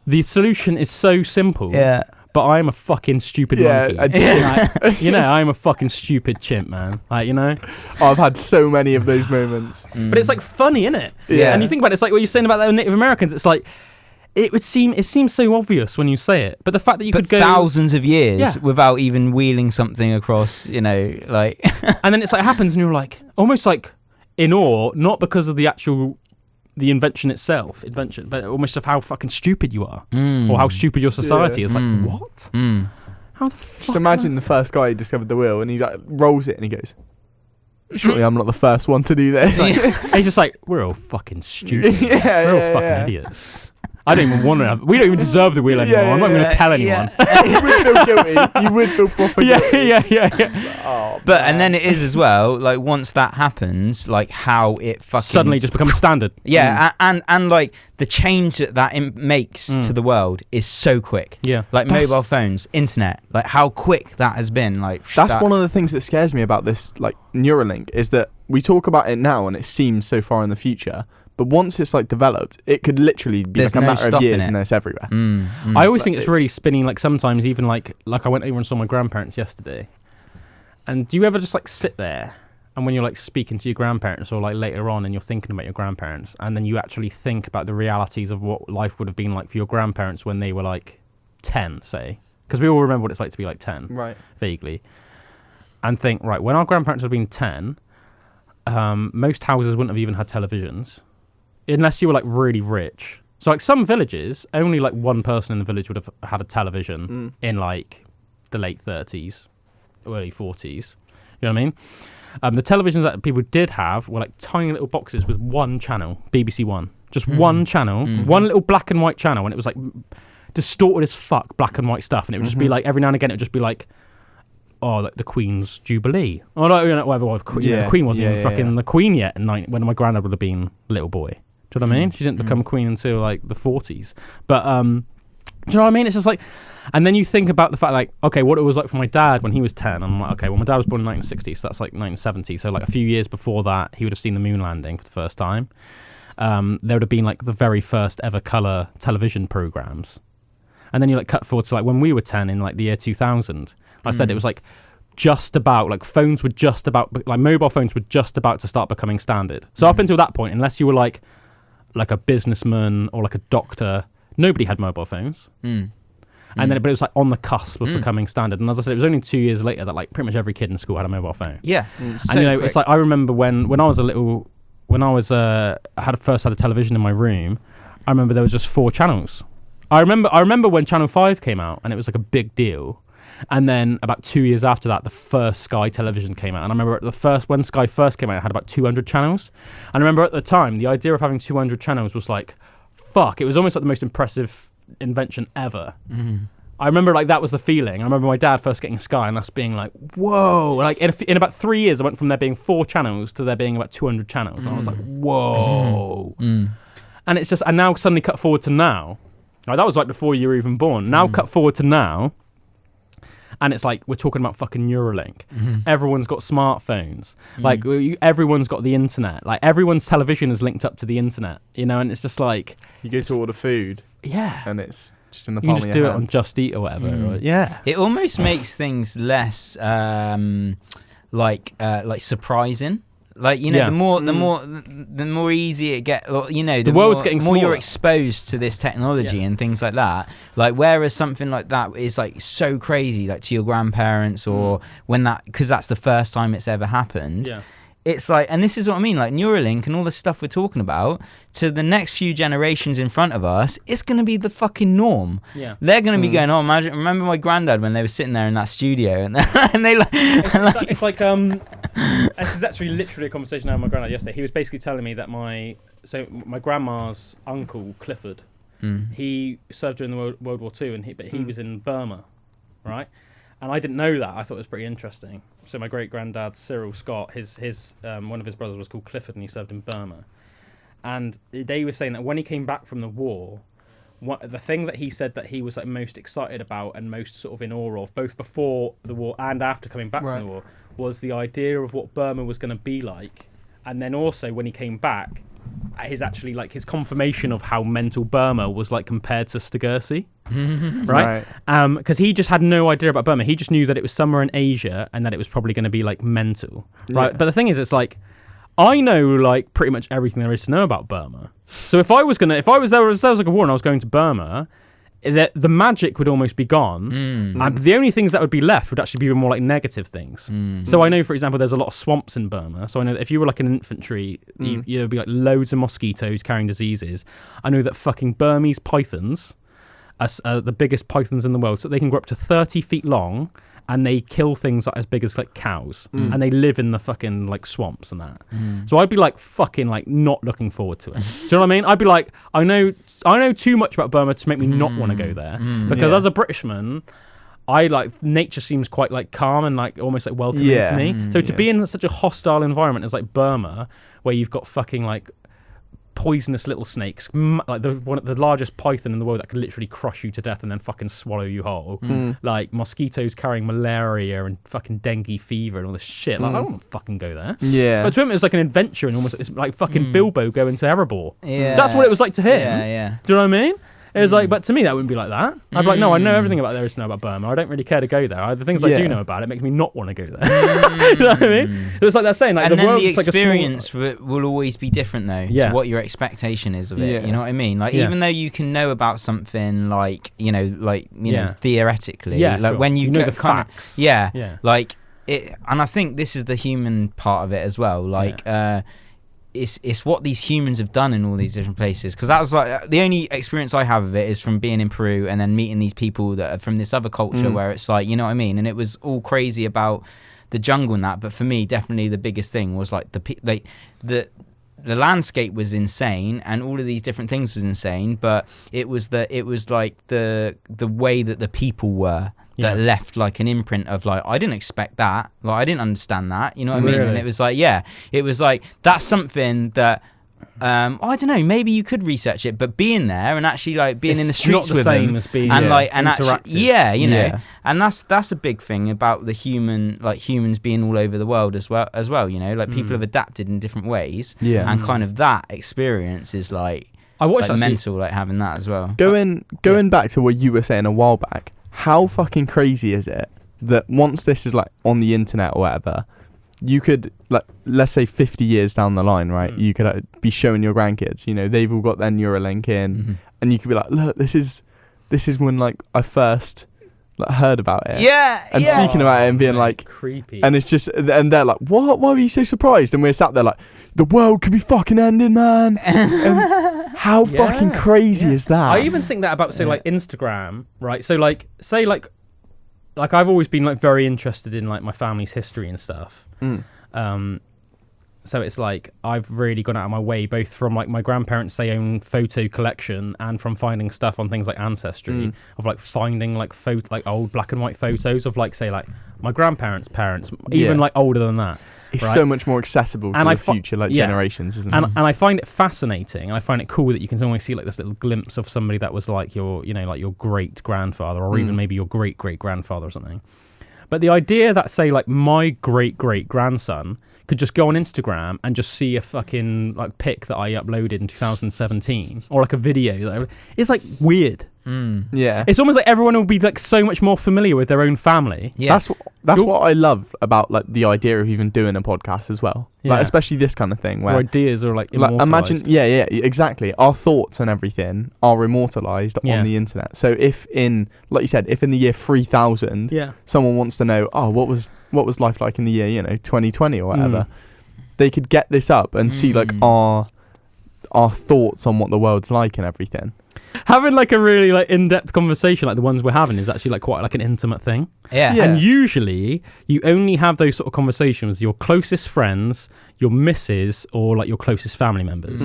the solution is so simple. Yeah. But I am a fucking stupid monkey. Like, you know, I'm a fucking stupid chimp, man. Like, you know? I've had so many of those moments. But it's like funny, isn't it? Yeah. And you think about it, it's like what you're saying about the Native Americans. It's like, it seems so obvious when you say it, but the fact that you could go thousands of years without even wheeling something across, you know, like, and then it's like it happens, and you're like almost like in awe, not because of the invention itself, but almost of how fucking stupid you are, or how stupid your society is. Like, what? How the fuck? Just imagine the first guy who discovered the wheel, and he like rolls it, and he goes, surely I'm not the first one to do this. He's just like, we're all fucking stupid. We're all fucking idiots. I don't even want to we don't even deserve the wheel anymore. I'm not going to tell anyone. You would feel guilty. You would feel proper guilty. Yeah. Oh, but and then it is as well, like once that happens, like how it fucking suddenly just becomes standard. Yeah, and like the change that makes to the world is so quick. Yeah. Like mobile phones, internet, like how quick that has been. Like that's one of the things that scares me about this, like Neuralink, is that we talk about it now and it seems so far in the future. But once it's like developed, it could literally be like a matter of years, and it's everywhere. I always think it's really spinning. Like sometimes even like I went over and saw my grandparents yesterday. And do you ever just like sit there, and when you're like speaking to your grandparents, or like later on, and you're thinking about your grandparents, and then you actually think about the realities of what life would have been like for your grandparents when they were like 10, say, because we all remember what it's like to be like 10, right? Vaguely, and think, right, when our grandparents would have been 10, most houses wouldn't have even had televisions. Unless you were like really rich. So like some villages, only like one person in the village would have had a television in like the late 30s, early 40s. You know what I mean? The televisions that people did have were like tiny little boxes with one channel, BBC One. Just one channel, one little black and white channel, and it was like distorted as fuck, black and white stuff. And it would just be like, every now and again, it would just be like, oh, like the Queen's Jubilee. Oh, no, whatever. The Queen wasn't even fucking the Queen yet when my granddad would have been a little boy. Do you know what I mean? She didn't become queen until like the 40s. But do you know what I mean? It's just like, and then you think about the fact like, okay, what it was like for my dad when he was 10. I'm like, okay, well, my dad was born in 1960, so that's like 1970. So like a few years before that, he would have seen the moon landing for the first time. There would have been like the very first ever colour television programs. And then you like cut forward to like when we were 10 in like the year 2000. I said it was like just about, like phones were just about, like mobile phones were just about to start becoming standard. So up until that point, unless you were like a businessman or like a doctor, nobody had mobile phones. And then, but it was like on the cusp of becoming standard. And as I said, it was only 2 years later that like pretty much every kid in school had a mobile phone. Yeah. And you know, it's like, I remember when I was first had a television in my room, I remember there was just 4 channels. I remember when Channel 5 came out and it was like a big deal. And then about 2 years after that, the first Sky television came out. And I remember when Sky first came out, it had about 200 channels. And I remember at the time, the idea of having 200 channels was like, fuck, it was almost like the most impressive invention ever. I remember like that was the feeling. I remember my dad first getting Sky and us being like, whoa. Like in about 3 years, I went from there being 4 channels to there being about 200 channels. And I was like, whoa. And it's just, and now suddenly cut forward to now. Like, that was like before you were even born. Now cut forward to now. And it's like, we're talking about fucking Neuralink. Everyone's got smartphones. Like, everyone's got the internet. Like, everyone's television is linked up to the internet, you know? And it's just like... You go to order food. Yeah. And it's just in the palm of your hand. You can just do it on Just Eat or whatever. Or, yeah. It almost makes things less, like surprising. Like, you know, the more easy it gets, you know, the world's getting more smaller. you're exposed to this technology and things like that. Like, whereas something like that is like so crazy, like to your grandparents or when that, because that's the first time it's ever happened. Yeah. It's like, and this is what I mean, like Neuralink and all the stuff we're talking about, to the next few generations in front of us, it's going to be the fucking norm. Yeah. They're going to be going, remember my granddad when they were sitting there in that studio and they like... It's like this is actually literally a conversation I had with my granddad yesterday. He was basically telling me that my grandma's uncle, Clifford, he served during the World War II, but he was in Burma, right? And I didn't know that. I thought it was pretty interesting. So my great-granddad, Cyril Scott, his one of his brothers was called Clifford, and he served in Burma. And they were saying that when he came back from the war, the thing that he said that he was like most excited about and most sort of in awe of, both before the war and after coming back from the war, was the idea of what Burma was going to be like. And then also when he came back, his confirmation of how mental Burma was like compared to Stagursey. Right? Because he just had no idea about Burma. He just knew that it was somewhere in Asia and that it was probably going to be like mental, right? But the thing is, it's like, I know like pretty much everything there is to know about Burma. So if there was like a war and I was going to Burma, the magic would almost be gone. And the only things that would be left would actually be more like negative things. So I know, for example, there's a lot of swamps in Burma. So I know that if you were like an infantry, there'd be like loads of mosquitoes carrying diseases. I know that fucking Burmese pythons are the biggest pythons in the world. So they can grow up to 30 feet long and they kill things like as big as like cows. And they live in the fucking like swamps and that. So I'd be like fucking like not looking forward to it. Do you know what I mean? I'd be like, I know too much about Burma to make me not want to go there. Because as a Britishman, I like nature seems quite like calm and like almost like welcoming to me. So to be in such a hostile environment as like Burma, where you've got fucking like poisonous little snakes, like the largest python in the world that could literally crush you to death and then fucking swallow you whole, like mosquitoes carrying malaria and fucking dengue fever and all this shit. Like I don't want to fucking go there. But to him it was like an adventure and almost it's like fucking Bilbo going to Erebor. That's what it was like to him. Do you know what I mean? It was like, but to me that wouldn't be like that. I'd be like, no, I know everything about there is to know about Burma. I don't really care to go there. The things I do know about it makes me not want to go there. You know what I mean? It's like that saying, like, and the world's the experience like will always be different though to what your expectation is of it. You know what I mean? Like even though you can know about something, like you know theoretically, like when you know get the facts, like it. And I think this is the human part of it as well. Like it's what these humans have done in all these different places. Because that was like the only experience I have of it is from being in Peru and then meeting these people that are from this other culture where it's like, you know what I mean? And it was all crazy about the jungle and that. But for me, definitely the biggest thing was like the landscape was insane and all of these different things was insane. But it was like the way that the people were. That left like an imprint of like, I didn't expect that, like I didn't understand that, you know what I mean? And it was like, it was like that's something that I don't know, maybe you could research it, but being there and actually like being in the streets with them as being and like and interactive. actually, you know, and that's a big thing about the humans being all over the world as well, you know, like people have adapted in different ways, and kind of that experience is like I watched like mental, like having that as well. Going back to what you were saying a while back. How fucking crazy is it that once this is like on the internet or whatever, you could, like, let's say 50 years down the line, right? You could be showing your grandkids, you know, they've all got their Neuralink in, and you could be like, look, this is when like I first like heard about it, and speaking about it and being like creepy, and it's just, and they're like, what? Why were you so surprised? And we're sat there like, the world could be fucking ending, man. And how fucking crazy is that? I even think that about, say, like Instagram, right? So like, say like I've always been like very interested in like my family's history and stuff. So it's like I've really gone out of my way, both from like my grandparents' say own photo collection and from finding stuff on things like Ancestry, of like finding like old black and white photos of like, say, like my grandparents' parents, even like older than that. It's so much more accessible to the future like generations, isn't it? And I find it fascinating, and I find it cool that you can always see like this little glimpse of somebody that was like your, you know, like your great grandfather, or even maybe your great great grandfather or something. But the idea that, say, like my great great grandson could just go on Instagram and just see a fucking like pic that I uploaded in 2017, or like a video, it's like weird. Yeah, it's almost like everyone will be like so much more familiar with their own family. That's what I love about like the idea of even doing a podcast as well. Like, especially this kind of thing where ideas are like immortalized. Imagine, exactly, our thoughts and everything are immortalized on the internet. So if in, like you said, if in the year 3000 someone wants to know, what was life like in the year, you know, 2020 or whatever, they could get this up and see like our thoughts on what the world's like and everything. Having like a really like in-depth conversation like the ones we're having is actually like quite like an intimate thing. And usually you only have those sort of conversations with your closest friends, your missus, or like your closest family members.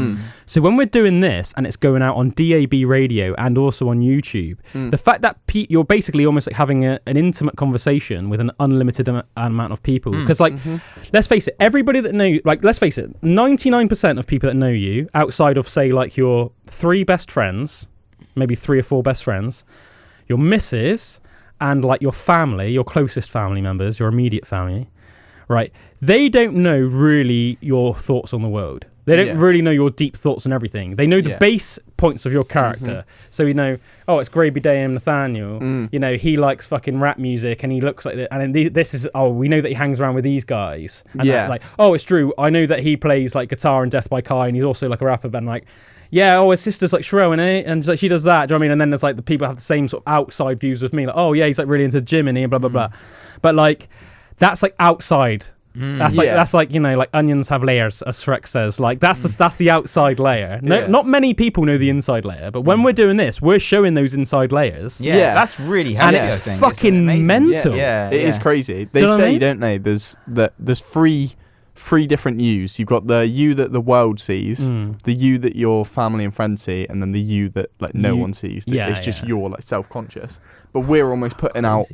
So when we're doing this and it's going out on DAB radio and also on YouTube, the fact that you're basically almost like having an intimate conversation with an unlimited amount of people, because like let's face it, everybody that know, like let's face it, 99% of people that know you outside of, say, like your 3 best friends, maybe 3 or 4 best friends, your missus, and like your family, your closest family members, your immediate family, right? They don't know really your thoughts on the world. They don't really know your deep thoughts and everything. They know the base points of your character. So, you know, it's Gravy Day and Nathaniel. You know, he likes fucking rap music and he looks like that. And this is, we know that he hangs around with these guys. And like, it's Drew. I know that he plays like guitar in Death by Kai and he's also like a rapper. But like, his sister's like Shro, and like she does that. Do you know what I mean? And then there's like the people have the same sort of outside views of me. Like, he's like really into gym and he blah blah blah. But like, that's like outside. That's like, you know, like onions have layers, as Shrek says. Like that's the outside layer. No, not many people know the inside layer. But when we're doing this, we're showing those inside layers. That's really heavy, and it's fucking mental. It is crazy. They say, don't they? There's three different yous. You've got the you that the world sees, the you that your family and friends see, and then the you that like no one sees. It's just your like self-conscious. But we're almost putting out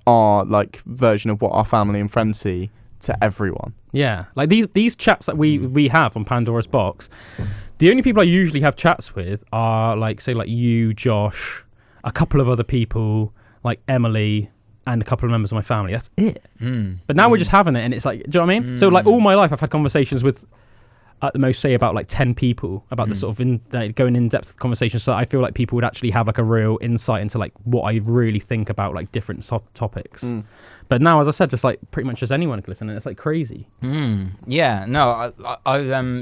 our like version of what our family and friends see to everyone. Like these chats that we have on Pandora's box, the only people I usually have chats with are like, say, like you, Josh, a couple of other people, like Emily, and a couple of members of my family. That's it. But now we're just having it, and it's like, do you know what I mean? So like all my life I've had conversations with at the most, say, about like 10 people about the sort of going in-depth conversations, so that I feel like people would actually have like a real insight into like what I really think about like different topics. But now, as I said, just like pretty much just anyone can listen, and it's like crazy. I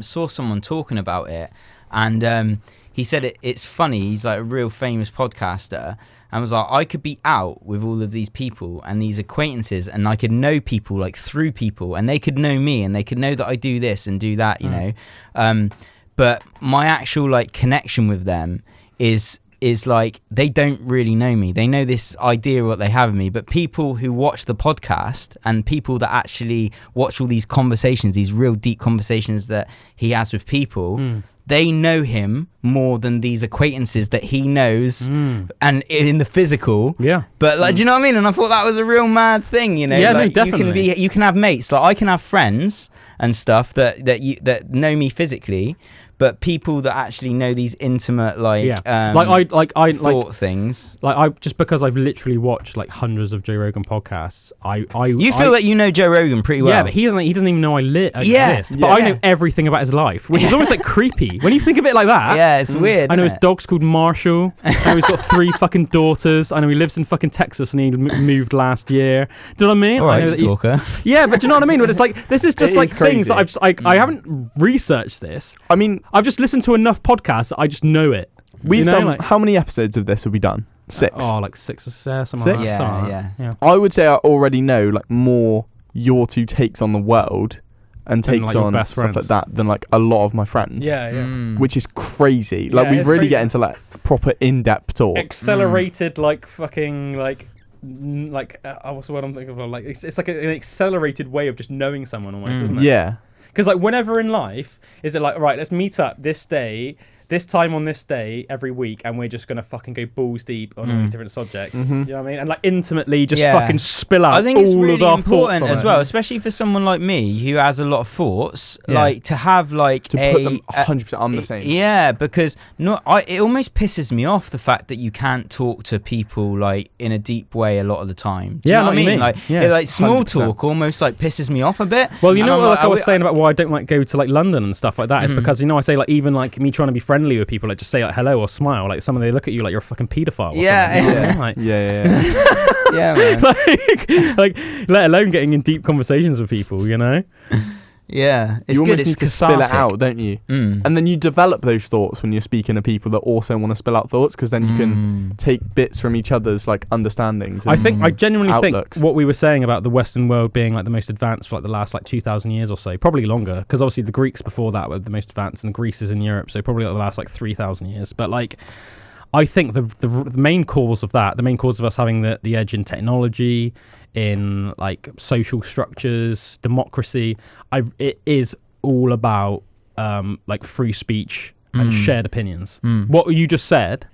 saw someone talking about it, and he said it's funny. He's like a real famous podcaster, and was like, I could be out with all of these people and these acquaintances, and I could know people like through people, and they could know me, and they could know that I do this and do that, you know. But my actual like connection with them is like, they don't really know me. They know this idea of what they have of me, but people who watch the podcast and people that actually watch all these conversations, these real deep conversations that he has with people, they know him more than these acquaintances that he knows, and in the physical. But like, do you know what I mean? And I thought that was a real mad thing, you know. Like, no, definitely. You can have mates. Like I can have friends and stuff that know me physically, but people that actually know these intimate thought things. Like I just because I've literally watched like hundreds of Joe Rogan podcasts, you feel that you know Joe Rogan pretty well. Yeah, but he doesn't even know I exist. But I know everything about his life, which is almost like creepy when you think of it like that. Yeah, it's weird. I know his dog's called Marshall. I know he's got 3 fucking daughters. I know he lives in fucking Texas and he moved last year. Do you know what I mean? All right, I know stalker. Yeah, but do you know what I mean? But it's like this is just like things that I haven't researched this. I mean, I've just listened to enough podcasts that I just know it. We've done how many episodes of this have we done? 6. Like 6 or 7. Something like that. Yeah. I would say I already know like more your 2 takes on the world and takes like on best stuff friends. like that than like a lot of my friends. Yeah. Which is crazy. Like we really get into like proper in-depth talk. Accelerated like fucking like what's the word I'm thinking of? Like it's like an accelerated way of just knowing someone almost, isn't it? Yeah. Because like whenever in life, is it like, right, let's meet up this day, this time on this day every week, and we're just going to fucking go balls deep on all these different subjects. You know what I mean? And like intimately just fucking spill out all of our thoughts. I think it's really important as well, especially for someone like me who has a lot of thoughts, Yeah. like to have like To put them 100% on the same. Yeah, because it almost pisses me off the fact that you can't talk to people like in a deep way a lot of the time. Do you know what I mean? Like small 100%. talk almost like pisses me off a bit. Well, you And know I'm what like, I was saying about why I don't like go to like London and stuff like that is because, you know, I say like even like me trying to be friendly with people, like just say like hello or smile, like some of they look at you like you're a fucking paedophile or something, you know what I mean? Like, yeah, man. like let alone getting in deep conversations with people, you know? Yeah, it's you good. almost It's need to spill it cathartic. out, don't you? And then you develop those thoughts when you're speaking to people that also want to spill out thoughts, because then you can take bits from each other's like understandings. I genuinely outlooks. think what we were saying about the Western world being like the most advanced for like the last like 2,000 years or so, probably longer, because obviously the Greeks before that were the most advanced, and Greece is in Europe, so probably like the last like 3,000 years. But like, I think the main cause of that, the main cause of us having the edge in technology, in like social structures, democracy, it is all about like free speech and shared opinions. What you just said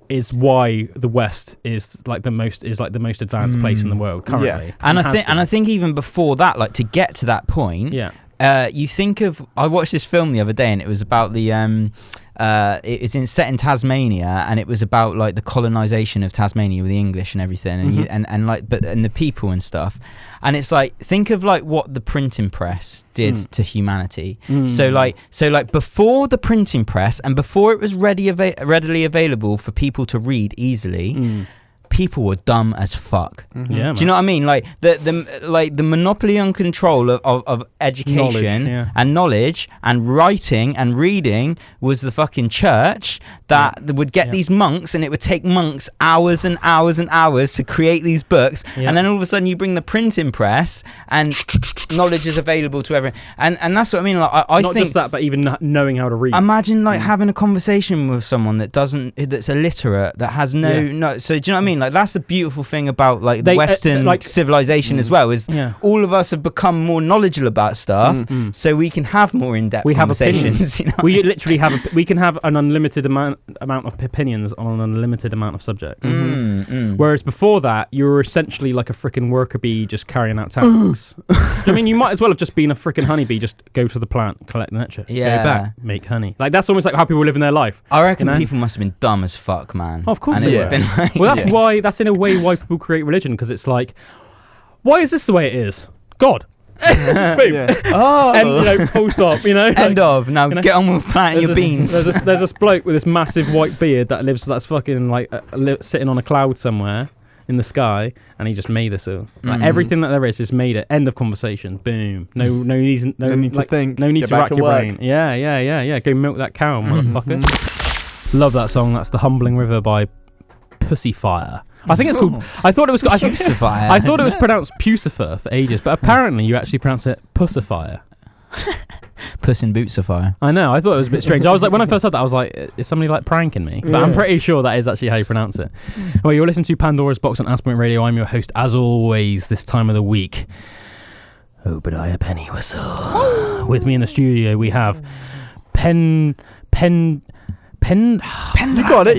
is why the West is like the most advanced place in the world currently. Yeah. And I think even before that, like to get to that point, you think of, I watched this film the other day and it was about the it's set in Tasmania, and it was about like the colonization of Tasmania with the English and everything, and and the people and stuff. And it's like, think of like what the printing press did to humanity. So like before the printing press and before it was readily available for people to read easily, people were dumb as fuck. Yeah, do you know what I mean? Like the monopoly on control of education and knowledge and writing and reading was the fucking church that would get these monks, and it would take monks hours and hours and hours to create these books, and then all of a sudden you bring the printing press and knowledge is available to everyone, and that's what I mean. Like I not think just that, but even knowing how to read. Imagine like having a conversation with someone that's illiterate, that has no. So do you know what I mean? Like that's a beautiful thing about like the Western like civilization as well, is all of us have become more knowledgeable about stuff, so we can have more in-depth conversations. You know? We literally we can have an unlimited amount of opinions on an unlimited amount of subjects. Whereas before that, you were essentially like a freaking worker bee just carrying out tasks. I mean, you might as well have just been a freaking honeybee, just go to the plant, collect the nectar, go back, make honey. Like that's almost like how people live in their life. I reckon people must have been dumb as fuck, man. Oh, of course and they were. Like, well, that's in a way why people create religion, because it's like, why is this the way it is? God. Boom. And full stop. End of. Now get on with planting your beans. There's this bloke with this massive white beard that's fucking like sitting on a cloud somewhere in the sky, and he just made this all. Like everything that there is made it. End of conversation. Boom. No need to think. No need Get to back rack to your work. brain. Yeah. Go milk that cow, motherfucker. Love that song. That's The Humbling River by Pussyfire. I think it's called. I thought it was. Pussyfire. I thought it was pronounced Pucifer for ages, but apparently you actually pronounce it Pussifier. Puss in Boots of Fire. I know. I thought it was a bit strange. I was like, when I first heard that, I was like, is somebody like pranking me? But I'm pretty sure that is actually how you pronounce it. Well, you're listening to Pandora's Box on Aspen Waite Radio. I'm your host, as always, this time of the week, Obadiah Pennywhistle. With me in the studio, we have Pen. You got it.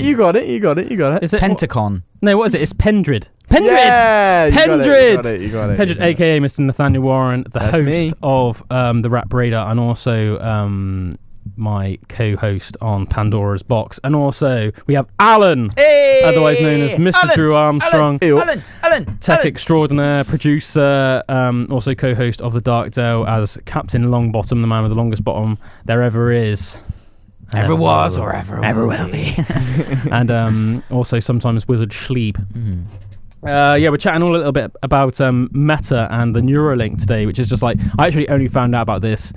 Is it Pentacon? No, what is it? It's Pendrid. Pendrid! Yeah, Pendrid! You got it. Pendrid, a.k.a. Mr. Nathaniel Warren, the That's host me. of the Rap Radar, and also my co-host on Pandora's Box. And also, we have Alan, hey! otherwise known as Mr. Alan, Drew Armstrong. Alan, Tech extraordinaire, producer, also co-host of The Dark Dale as Captain Longbottom, the man with the longest bottom there ever is. Ever was or ever will be. And also sometimes Wizard Schlieb. Mm. We're chatting all a little bit about Meta and the Neuralink today, which is just like, I actually only found out about this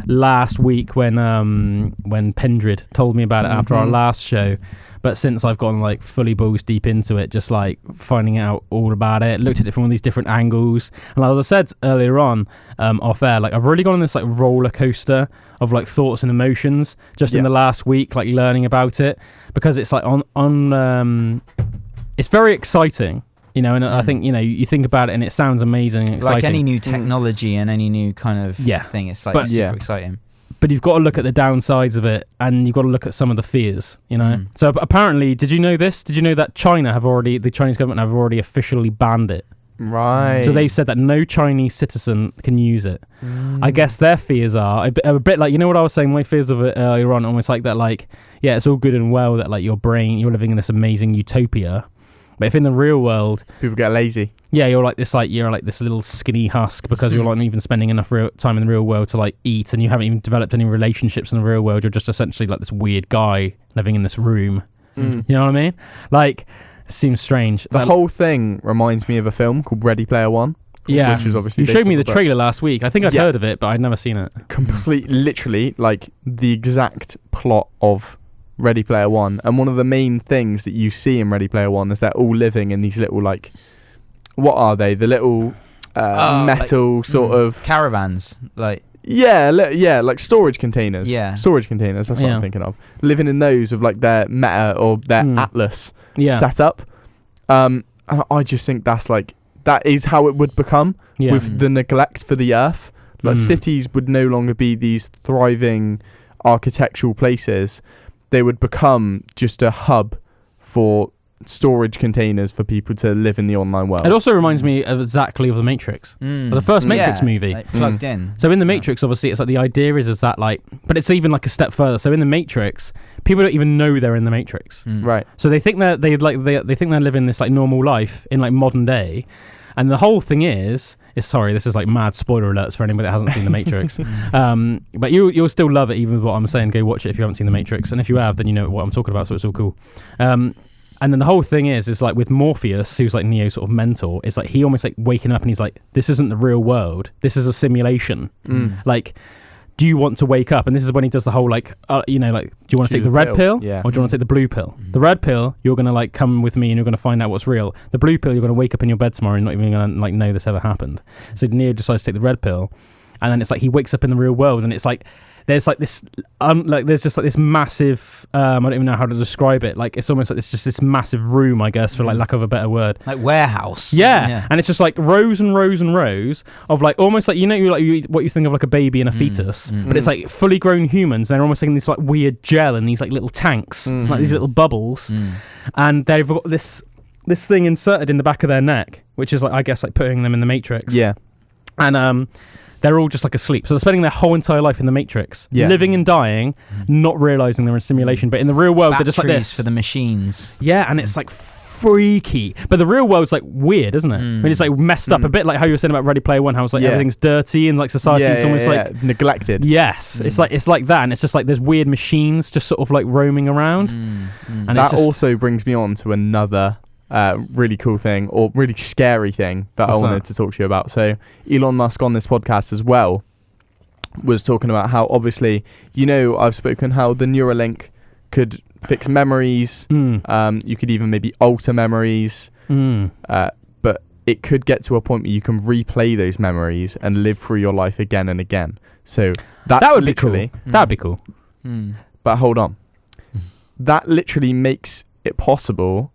last week when Pendrid told me about it after our last show. But since I've gone like fully balls deep into it, just like finding out all about it, looked at it from all these different angles, and as I said earlier on off air, like I've really gone on this like roller coaster of like thoughts and emotions just in the last week, like learning about it, because it's like on it's very exciting. You know, and I think, you know, you think about it and it sounds amazing and exciting. Like any new technology and any new kind of thing, it's like super exciting. But you've got to look at the downsides of it, and you've got to look at some of the fears, you know. So apparently, did you know this? Did you know that the Chinese government have already officially banned it? Right. So they've said that no Chinese citizen can use it. I guess their fears are a bit like, you know what I was saying, my fears of it earlier on, almost like that, like, yeah, it's all good and well that like you're living in this amazing utopia. But if in the real world people get lazy, you're like this little skinny husk because you're not even spending enough real time in the real world to like eat, and you haven't even developed any relationships in the real world. You're just essentially like this weird guy living in this room. You know what I mean? Like, it seems strange. The whole thing reminds me of a film called Ready Player One. Yeah, which is obviously you showed me the trailer last week. I think I'd heard of it, but I'd never seen it. Literally, like the exact plot of Ready Player One, and one of the main things that you see in Ready Player One is they're all living in these little, like, what are they? The little metal like, sort of caravans, like like storage containers. Storage containers. That's what I'm thinking of. Living in those of like their Meta or their Atlas setup. And I just think that is how it would become with the neglect for the earth. Like cities would no longer be these thriving architectural places. They would become just a hub for storage containers for people to live in the online world. It also reminds me of The Matrix. The first Matrix movie. Like plugged in. So in The Matrix, obviously, it's like the idea is that like, but it's even like a step further. So in The Matrix, people don't even know they're in The Matrix. Right. So they think that they think they're living this like normal life in like modern day. And the whole thing is sorry, this is like mad spoiler alerts for anybody that hasn't seen The Matrix. But you'll still love it, even with what I'm saying. Go watch it if you haven't seen The Matrix. And if you have, then you know what I'm talking about, so it's all cool. And then the whole thing is like with Morpheus, who's like Neo's sort of mentor, it's like he almost like waking up and he's like, this isn't the real world. This is a simulation. Like, do you want to wake up? And this is when he does the whole like, do you want to take the red pill or do you want to take the blue pill? The red pill, you're going to like come with me and you're going to find out what's real. The blue pill, you're going to wake up in your bed tomorrow and not even going to like know this ever happened. So Neo decides to take the red pill, and then it's like he wakes up in the real world, and it's like there's like this there's just like this massive I don't even know how to describe it, like it's almost like it's just this massive room, I guess, for like lack of a better word, like warehouse. And it's just like rows and rows and rows of like almost like what you think of like a baby and a fetus, but it's like fully grown humans, and they're almost like in this like weird gel in these like little tanks, like these little bubbles, and they've got this thing inserted in the back of their neck, which is like, I guess, like putting them in the Matrix. And they're all just like asleep. So they're spending their whole entire life in the Matrix, living and dying, not realizing they're in simulation. But in the real world, they're just like this. For the machines. Yeah, and it's like freaky. But the real world's like weird, isn't it? I mean, it's like messed up a bit, like how you were saying about Ready Player One, how it's like everything's dirty and like society's almost like neglected. Yes, it's like that, and it's just like there's weird machines just sort of like roaming around. And that also brings me on to another really cool thing, or really scary thing that I wanted to talk to you about. So Elon Musk on this podcast as well was talking about how, obviously, I've spoken how the Neuralink could fix memories, you could even maybe alter memories, but it could get to a point where you can replay those memories and live through your life again and again. So that would literally be cool. That'd be cool. But hold on, that literally makes it possible,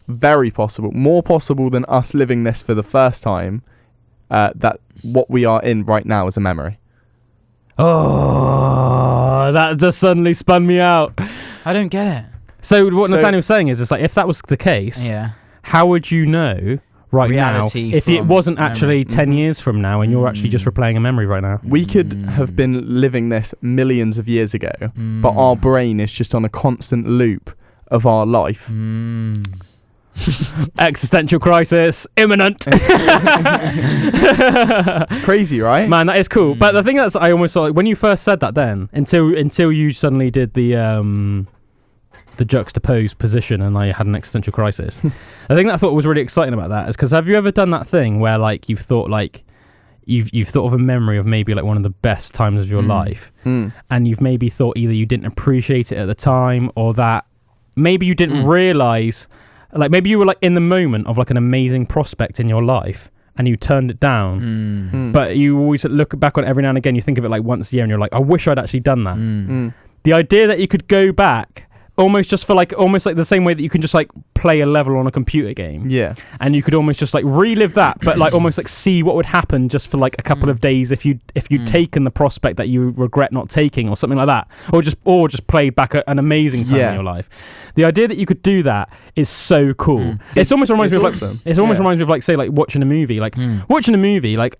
very possible, more possible than us living this for the first time, that what we are in right now is a memory. Oh, that just suddenly spun me out. I don't get it. So what Nathaniel's saying is, it's like, if that was the case, how would you know right reality now if it wasn't actually 10 years from now and you're actually just replaying a memory right now. We could have been living this millions of years ago, but our brain is just on a constant loop of our life. Existential crisis imminent. Crazy, right? Man, that is cool. But the thing that's I almost saw, like, when you first said that, then until you suddenly did the juxtaposed position and I had an existential crisis. The thing that I thought was really exciting about that is because have you ever done that thing where like you've thought like you've thought of a memory of maybe like one of the best times of your life, and you've maybe thought either you didn't appreciate it at the time or that maybe you didn't realize. Like maybe you were like in the moment of like an amazing prospect in your life and you turned it down, but you always look back on it every now and again. You think of it like once a year and you're like, I wish I'd actually done that. The idea that you could go back almost just for like almost like the same way that you can just like play a level on a computer game, and you could almost just like relive that, but like almost like see what would happen just for like a couple of days if you'd taken the prospect that you regret not taking or something like that, or just played back an amazing time in your life. The idea that you could do that is so cool. It almost reminds me of like reminds me of like say like watching a movie, like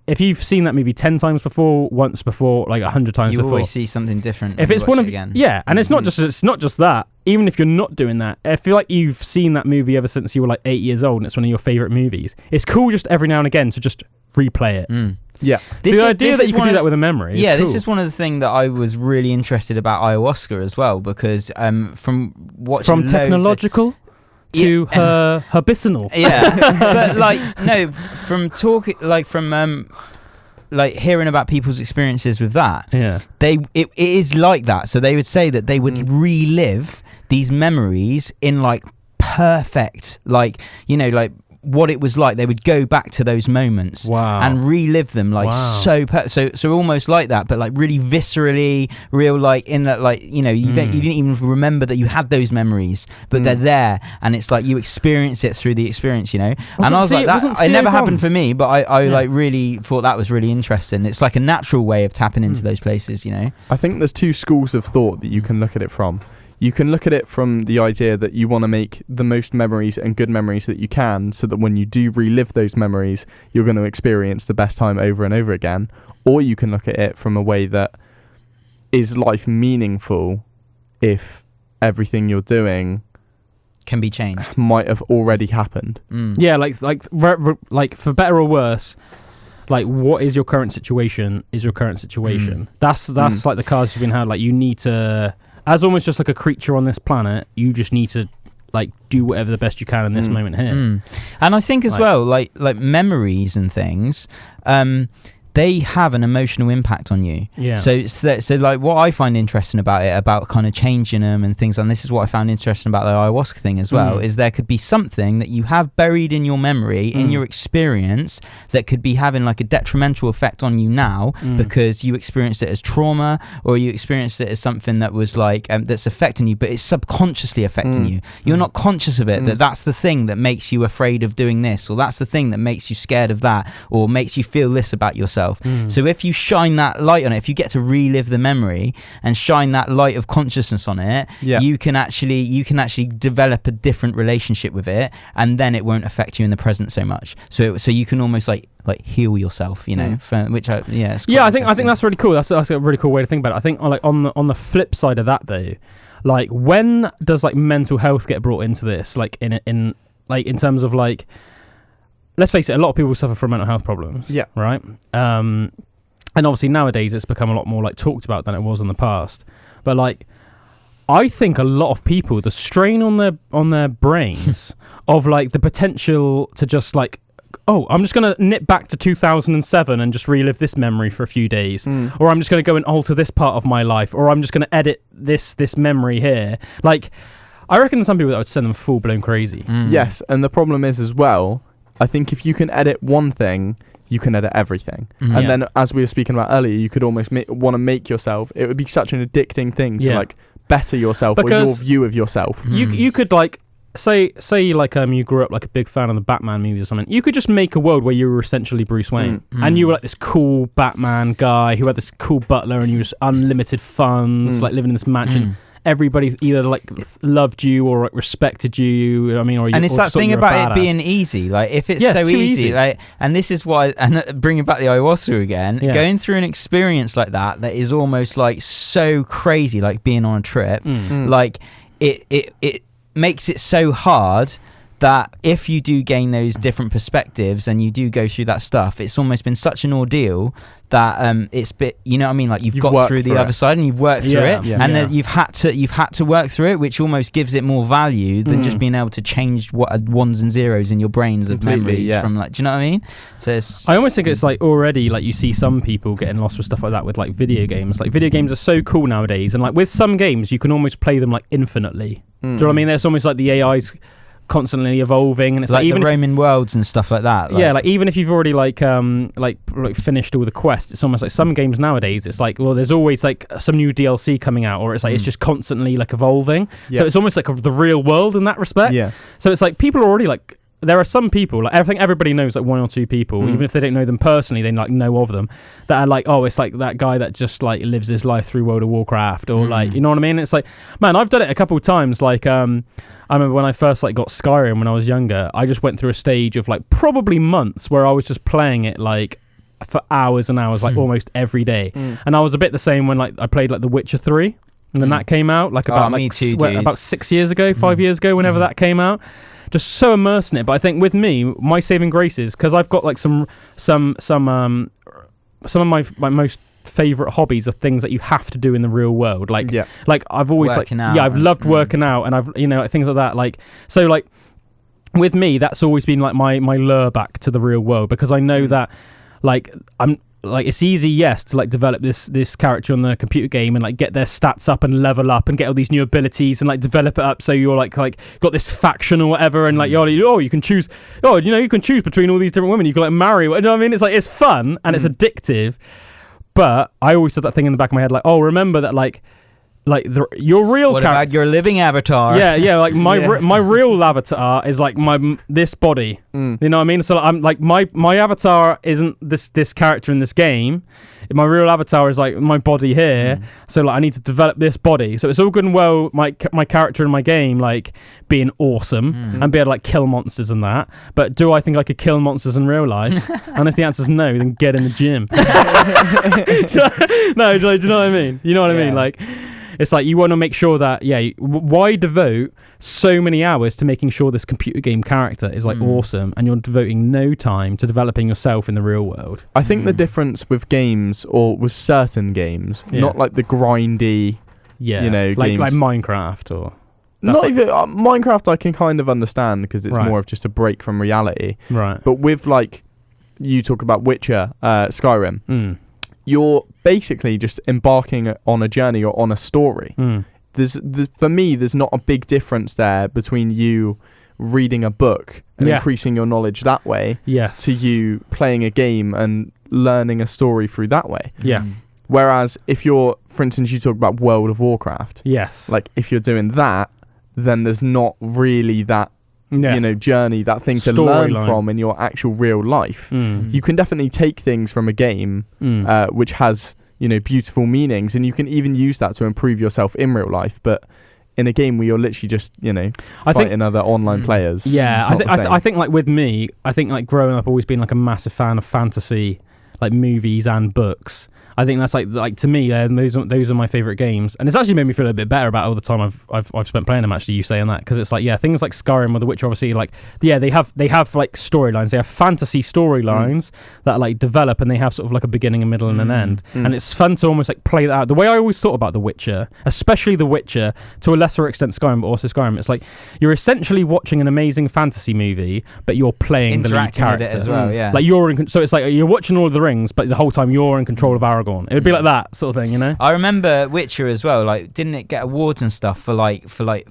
if you've seen that movie 10 times before, once before, like 100 times before, you always see something different. If it's one of again. and it's not just that. Even if you're not doing that, I feel like you've seen that movie ever since you were like 8 years old, and it's one of your favorite movies. It's cool just every now and again to just replay it. Yeah, the idea that you can do that with a memory. Yeah, cool. This is one of the things that I was really interested about ayahuasca as well, because from watching from technological. To her medicinal. But like no, from talking like from like hearing about people's experiences with that. It is like that. So they would say that they would relive these memories in like perfect, like like what it was like. They would go back to those moments and relive them like so almost like that, but like really viscerally real, like in that like you didn't even remember that you had those memories, but they're there, and it's like you experience it through the experience, and I was like, that it never happened for me, but I like really thought that was really interesting. It's like a natural way of tapping into those places. I think there's two schools of thought that you can look at it from. You can look at it from the idea that you want to make the most memories and good memories that you can, so that when you do relive those memories, you're going to experience the best time over and over again. Or you can look at it from a way that is life meaningful if everything you're doing can be changed, might have already happened. Yeah, like for better or worse. Like, what is your current situation is your current situation. That's like the cards you've been had. Like, you need to, as almost just like a creature on this planet, you just need to like do whatever the best you can in this moment here. And I think as well, like memories and things, they have an emotional impact on you. So like what I find interesting about it, about kind of changing them and things, and this is what I found interesting about the ayahuasca thing as well, is there could be something that you have buried in your memory, in your experience, that could be having like a detrimental effect on you now because you experienced it as trauma, or you experienced it as something that was like that's affecting you, but it's subconsciously affecting you. You're not conscious of it, that's the thing that makes you afraid of doing this, or that's the thing that makes you scared of that, or makes you feel this about yourself. So if you shine that light on it, if you get to relive the memory and shine that light of consciousness on it, you can actually develop a different relationship with it, and then it won't affect you in the present so much. So you can almost like heal yourself, from, which I think that's really cool. That's a really cool way to think about it. I think like on the flip side of that though, like when does like mental health get brought into this? Like in terms of like, let's face it, a lot of people suffer from mental health problems. Right. And obviously nowadays it's become a lot more like talked about than it was in the past. But like, I think a lot of people, the strain on their brains of like the potential to just like, oh, I'm just going to nip back to 2007 and just relive this memory for a few days. Or I'm just going to go and alter this part of my life. Or I'm just going to edit this memory here. Like, I reckon some people that would send them full blown crazy. Yes. And the problem is as well, I think if you can edit one thing, you can edit everything. And then, as we were speaking about earlier, you could almost want to make yourself, it would be such an addicting thing to like better yourself, because or your view of yourself. You could like, say like you grew up like a big fan of the Batman movies or something. You could just make a world where you were essentially Bruce Wayne, and you were like this cool Batman guy who had this cool butler, and you just unlimited funds, like living in this mansion. everybody either like loved you or respected you. I mean, or and it's that thing about it being easy. Like if it's so easy, like, and this is why. And bringing back the ayahuasca again, going through an experience like that is almost like so crazy, like being on a trip. Like it makes it so hard that if you do gain those different perspectives and you do go through that stuff, it's almost been such an ordeal that it's bit, you know what I mean, like you've got through the other side and you've worked through it, and then you've had to work through it, which almost gives it more value than just being able to change what are ones and zeros in your brains of memories from, like, do you know what I mean? So I almost think it's like already, like, you see some people getting lost with stuff like that with like video games. Like video games are so cool nowadays, and like with some games you can almost play them like infinitely. Do you know what I mean? There's almost like the AI's constantly evolving, and it's like even the Roman worlds and stuff like that. Like even if you've already like finished all the quests, it's almost like some games nowadays, it's like, well, there's always like some new DLC coming out, or it's like it's just constantly like evolving. So it's almost like the real world in that respect. So it's like people are already like, there are some people, like I think everybody knows like one or two people, even if they don't know them personally, they like know of them, that are like, oh, it's like that guy that just like lives his life through World of Warcraft, or like, you know what I mean? It's like, man, I've done it a couple of times. Like I remember when I first like got Skyrim when I was younger, I just went through a stage of like probably months where I was just playing it like for hours and hours, like almost every day. And I was a bit the same when like I played like The Witcher 3, and then that came out like about about 6 years ago, 5 years ago, whenever that came out. Just so immersed in it. But I think with me, my saving grace is because I've got like some of my most favorite hobbies are things that you have to do in the real world. Like I've always I've loved working out, and I've, you know, things like that. Like, so like with me, that's always been like my lure back to the real world, because I know that like I'm like, it's easy, yes, to like develop this character on the computer game and like get their stats up and level up and get all these new abilities and like develop it up so you're like got this faction or whatever, and like you can choose, you can choose between all these different women, you can like marry, you know what I mean? It's like, it's fun and it's addictive. But I always had that thing in the back of my head, like, oh, remember that like your real what about your living avatar? Like my real avatar is like this body. You know what I mean? So I'm like, my avatar isn't this character in this game. My real avatar is like my body here. So like I need to develop this body. So it's all good and well my character in my game like being awesome and be able to like kill monsters and that. But do I think I could kill monsters in real life? And if the answer is no, then get in the gym. No, do you know what I mean? You know what I mean? Like, it's like you want to make sure that, why devote so many hours to making sure this computer game character is like awesome, and you're devoting no time to developing yourself in the real world? I think the difference with games, or with certain games, not like the grindy, like games. Like Minecraft, or... Not like, even... Minecraft I can kind of understand, because it's more of just a break from reality. Right. But with like, you talk about Witcher, Skyrim... You're basically just embarking on a journey or on a story. For me, there's not a big difference there between you reading a book and increasing your knowledge that way to you playing a game and learning a story through that way. Whereas if you're, for instance, you talk about World of Warcraft. Like if you're doing that, then there's not really that journey, that thing to learn from in your actual real life. You can definitely take things from a game which has, beautiful meanings, and you can even use that to improve yourself in real life. But in a game where you're literally just, fighting other online players. I think like with me, I think like growing up, I've always been like a massive fan of fantasy, like movies and books. I think that's like to me, those are my favorite games, and it's actually made me feel a bit better about all the time I've spent playing them. Actually, you saying that, because it's like things like Skyrim or The Witcher, obviously, like they have like storylines. They have fantasy storylines that like develop, and they have sort of like a beginning, a middle, and an end. And it's fun to almost like play that out. The way I always thought about The Witcher, especially The Witcher, to a lesser extent Skyrim, but also Skyrim, it's like you're essentially watching an amazing fantasy movie, but you're playing the lead character with it as well. Like so it's like you're watching Lord of the Rings, but the whole time you're in control of Aragorn. It would be like that sort of thing, I remember Witcher as well. Like, didn't it get awards and stuff for its saying about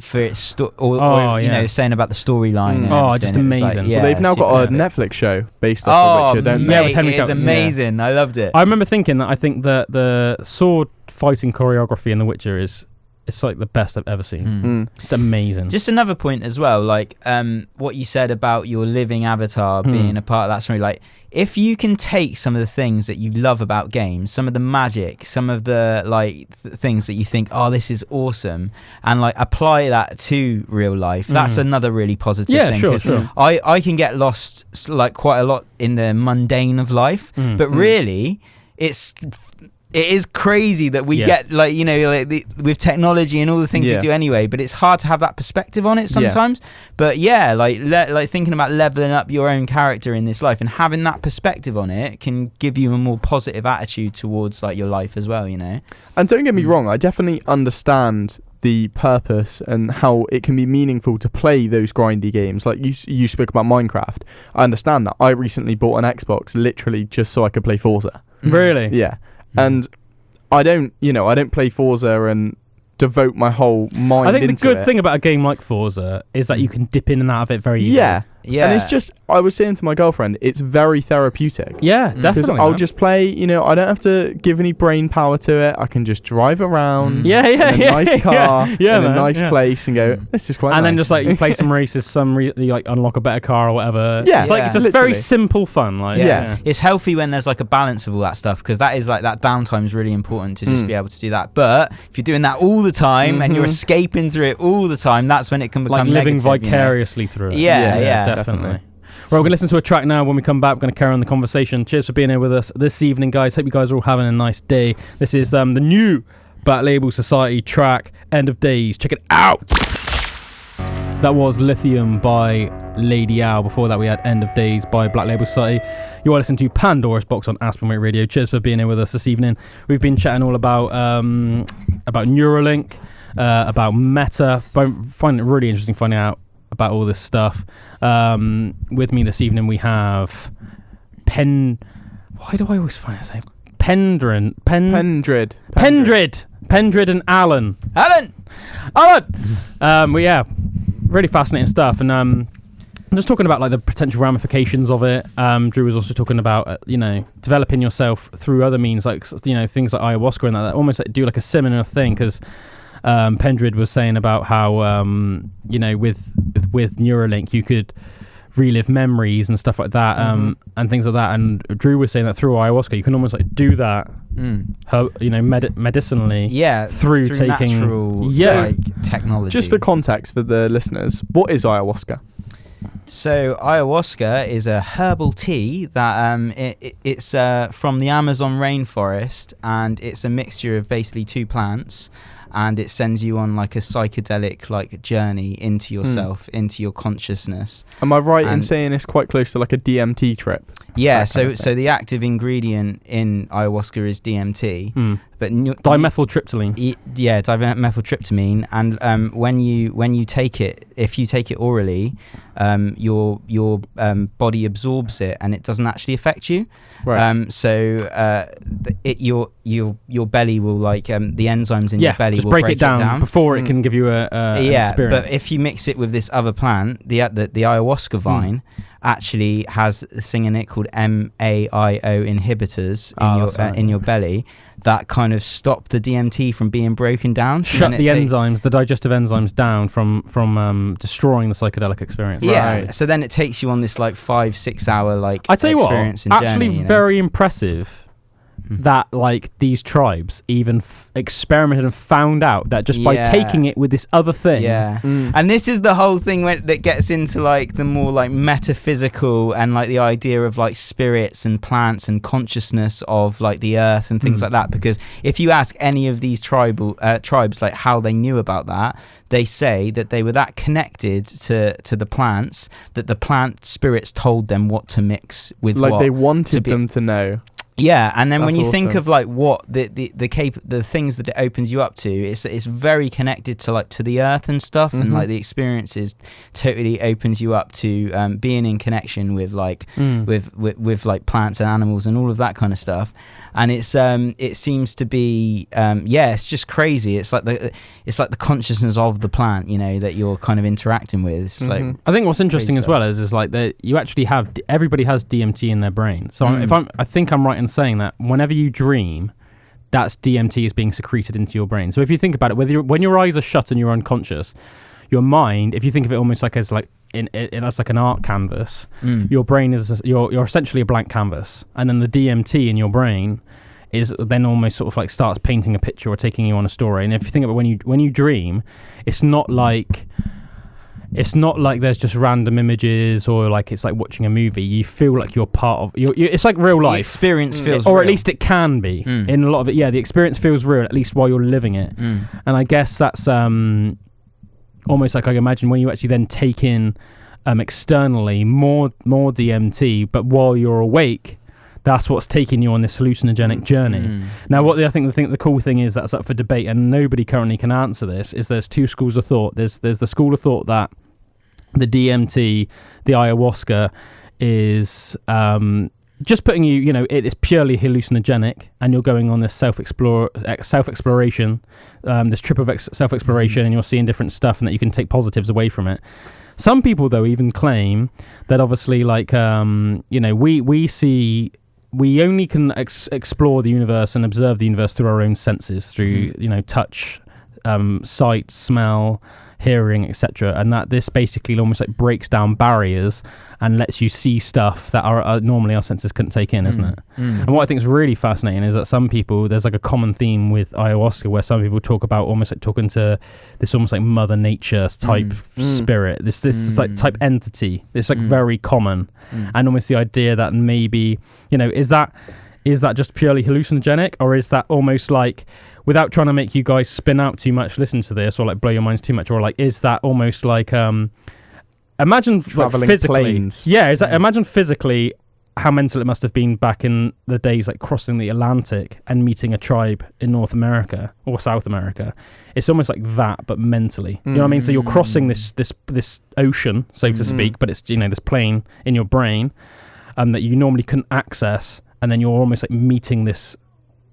the storyline? Just amazing. Like, they've now got a Netflix show based off The Witcher, don't they? With Henry Cavill. It's amazing. I loved it. I remember thinking that I think that the sword fighting choreography in The Witcher is it's like the best I've ever seen. It's amazing. Just another point as well, like what you said about your living avatar being a part of that story. Like, if you can take some of the things that you love about games, some of the magic, some of the like things that you think, oh, this is awesome, and like apply that to real life, that's another really positive thing. Sure. I can get lost like quite a lot in the mundane of life, but really it is crazy that we get like, you know, like with technology and all the things we do anyway, but it's hard to have that perspective on it sometimes. But like thinking about leveling up your own character in this life and having that perspective on it can give you a more positive attitude towards like your life as well, you know. And don't get me wrong, I definitely understand the purpose and how it can be meaningful to play those grindy games. Like you spoke about Minecraft. I understand that. I recently bought an Xbox literally just so I could play Forza. Really? Yeah. And I don't play Forza and devote my whole mind into it. I think the good thing about a game like Forza is that you can dip in and out of it very easily. Yeah. And it's just, I was saying to my girlfriend, it's very therapeutic. Yeah, definitely. Because I'll just play, you know, I don't have to give any brain power to it. I can just drive around in a nice car in a nice place and go, this is quite nice. And then just like you play some races, you like unlock a better car or whatever. Yeah. It's like, it's just very simple fun. Like, It's healthy when there's like a balance of all that stuff, because that is like, that downtime is really important to just be able to do that. But if you're doing that all the time and you're escaping through it all the time, that's when it can become like living negative, vicariously through it. Yeah, definitely. Right, we're going to listen to a track now. When we come back, we're going to carry on the conversation. Cheers for being here with us this evening, guys. Hope you guys are all having a nice day. This is the new Black Label Society track, End of Days. Check it out. That was Lithium by Lady Owl. Before that, we had End of Days by Black Label Society. You are listening to Pandora's Box on Aspen Waite Radio. Cheers for being here with us this evening. We've been chatting all about Neuralink, about Meta. I find it really interesting finding out about all this stuff. With me this evening we have why do I always find it say Pendrid and Alan. Really fascinating stuff. And I'm just talking about like the potential ramifications of it. Drew was also talking about developing yourself through other means, like, you know, things like ayahuasca and that almost like do like a similar thing, because Pendrid was saying about how with Neuralink you could relive memories and stuff like that, and things like that. And Drew was saying that through ayahuasca you can almost like do that, medicinally. Through taking natural like, technology. Just for context for the listeners, what is ayahuasca? So ayahuasca is a herbal tea that it's from the Amazon rainforest, and it's a mixture of basically two plants. And it sends you on like a psychedelic like journey into yourself, into your consciousness. Am I right in saying it's quite close to like a DMT trip? Yeah, so the active ingredient in ayahuasca is DMT, but dimethyltryptamine. Dimethyltryptamine, and when you take it, if you take it orally, your body absorbs it and it doesn't actually affect you. Right. Your belly will like the enzymes in your belly just will break it down before it can give you an experience. But if you mix it with this other plant, the ayahuasca vine actually has a thing in it called MAIO inhibitors in your belly that kind of stop the DMT from being broken down. Shut the enzymes, the digestive enzymes down from destroying the psychedelic experience. Yeah. Right. So then it takes you on this like 5-6 hour like I tell you what, actually journey, very impressive that like these tribes even experimented and found out that just by taking it with this other thing. And this is the whole thing that gets into like the more like metaphysical and like the idea of like spirits and plants and consciousness of like the earth and things like that, because if you ask any of these tribes like how they knew about that, they say that they were that connected to the plants that the plant spirits told them what to mix with, like what they wanted them to know. Yeah, and then when you think awesome. of like what the things that it opens you up to, it's very connected to like to the earth and stuff, and like the experiences totally opens you up to being in connection with like with like plants and animals and all of that kind of stuff. And it seems to be it's just crazy. It's like the consciousness of the plant, you know, that you're kind of interacting with. It's like, I think what's interesting as well is like that you actually have everybody has DMT in their brain. So I think I'm right in saying that whenever you dream, that's DMT is being secreted into your brain. So if you think about it, when your eyes are shut and you're unconscious, your mind, if you think of it almost like as like as like an art canvas, your brain is you're essentially a blank canvas, and then the DMT in your brain is then almost sort of like starts painting a picture or taking you on a story. And if you think about when you dream, it's not like there's just random images or like it's like watching a movie. You feel like you're part of it's like real life. The experience feels or real. At least it can be in a lot of it. Yeah, the experience feels real, at least while you're living it. And I guess that's almost like I imagine when you actually then take in externally more DMT, but while you're awake, that's what's taking you on this hallucinogenic journey. Now, I think the cool thing is that's up for debate, and nobody currently can answer this. Is there's two schools of thought. There's the school of thought that the DMT, the ayahuasca, is just putting you. It is purely hallucinogenic, and you're going on this self-exploration, this trip of self-exploration, and you're seeing different stuff, and that you can take positives away from it. Some people, though, even claim that obviously, like, we only can explore the universe and observe the universe through our own senses, through touch, sight, smell, hearing, etc., and that this basically almost like breaks down barriers and lets you see stuff that are normally our senses couldn't take in, isn't it? And what I think is really fascinating is that some people, there's like a common theme with ayahuasca where some people talk about almost like talking to this almost like Mother Nature type spirit, this like type entity. It's like very common, and almost the idea that maybe is that just purely hallucinogenic, or is that almost like, without trying to make you guys spin out too much, listen to this, or like blow your minds too much, or like, is that almost like imagine traveling like physically planes. Imagine physically how mental it must have been back in the days, like crossing the Atlantic and meeting a tribe in North America or South America. It's almost like that, but mentally. You know what I mean? So you're crossing this ocean, so to speak, but it's this plane in your brain that you normally couldn't access, and then you're almost like meeting this,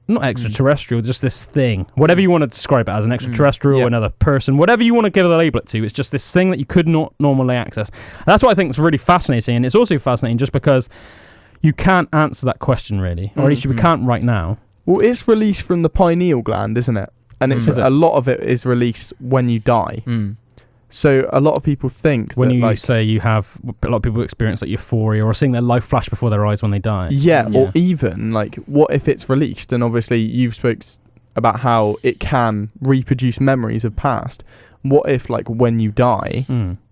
not extraterrestrial, just this thing, whatever you want to describe it as, an extraterrestrial, another person, whatever you want to give a label it to. It's just this thing that you could not normally access. And that's what I think is really fascinating, and it's also fascinating just because you can't answer that question really, or at least we can't right now. Well, it's released from the pineal gland, isn't it? And it's a lot of it is released when you die. So a lot of people think when that, you like, say you have, a lot of people experience like euphoria or seeing their life flash before their eyes when they die. Yeah, or even like, what if it's released? And obviously you've spoke about how it can reproduce memories of past. What if, like, when you die,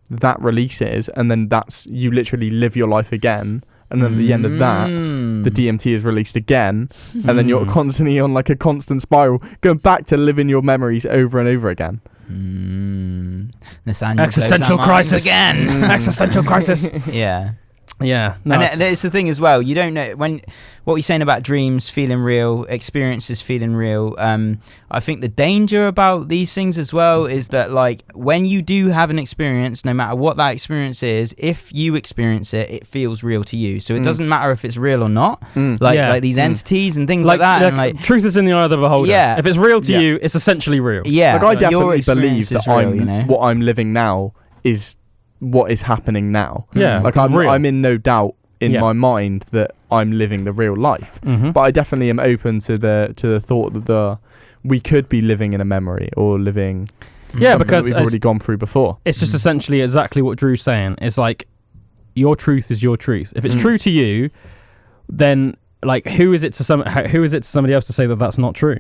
that releases, and then you literally live your life again, and then at the end of that, the DMT is released again, and then you're constantly on like a constant spiral, going back to living your memories over and over again. Nathaniel Existential crisis again. Existential crisis. Yeah. No, and there's the thing as well, you don't know what you're saying about dreams feeling real, experiences feeling real. I think the danger about these things as well is that, like, when you do have an experience, no matter what that experience is, if you experience it, it feels real to you. So it doesn't matter if it's real or not. Like these entities and things like that. Like, truth is in the eye of the beholder. Yeah. If it's real to you, it's essentially real. Yeah. Like, I definitely believe that real, what I'm living now is what is happening now. Yeah. Like, I'm in no doubt in my mind that I'm living the real life. But I definitely am open to the thought that we could be living in a memory or living because we've already gone through before. It's just essentially exactly what Drew's saying. It's like, your truth is your truth. If it's true to you, then, like, who is it to somebody else to say that that's not true?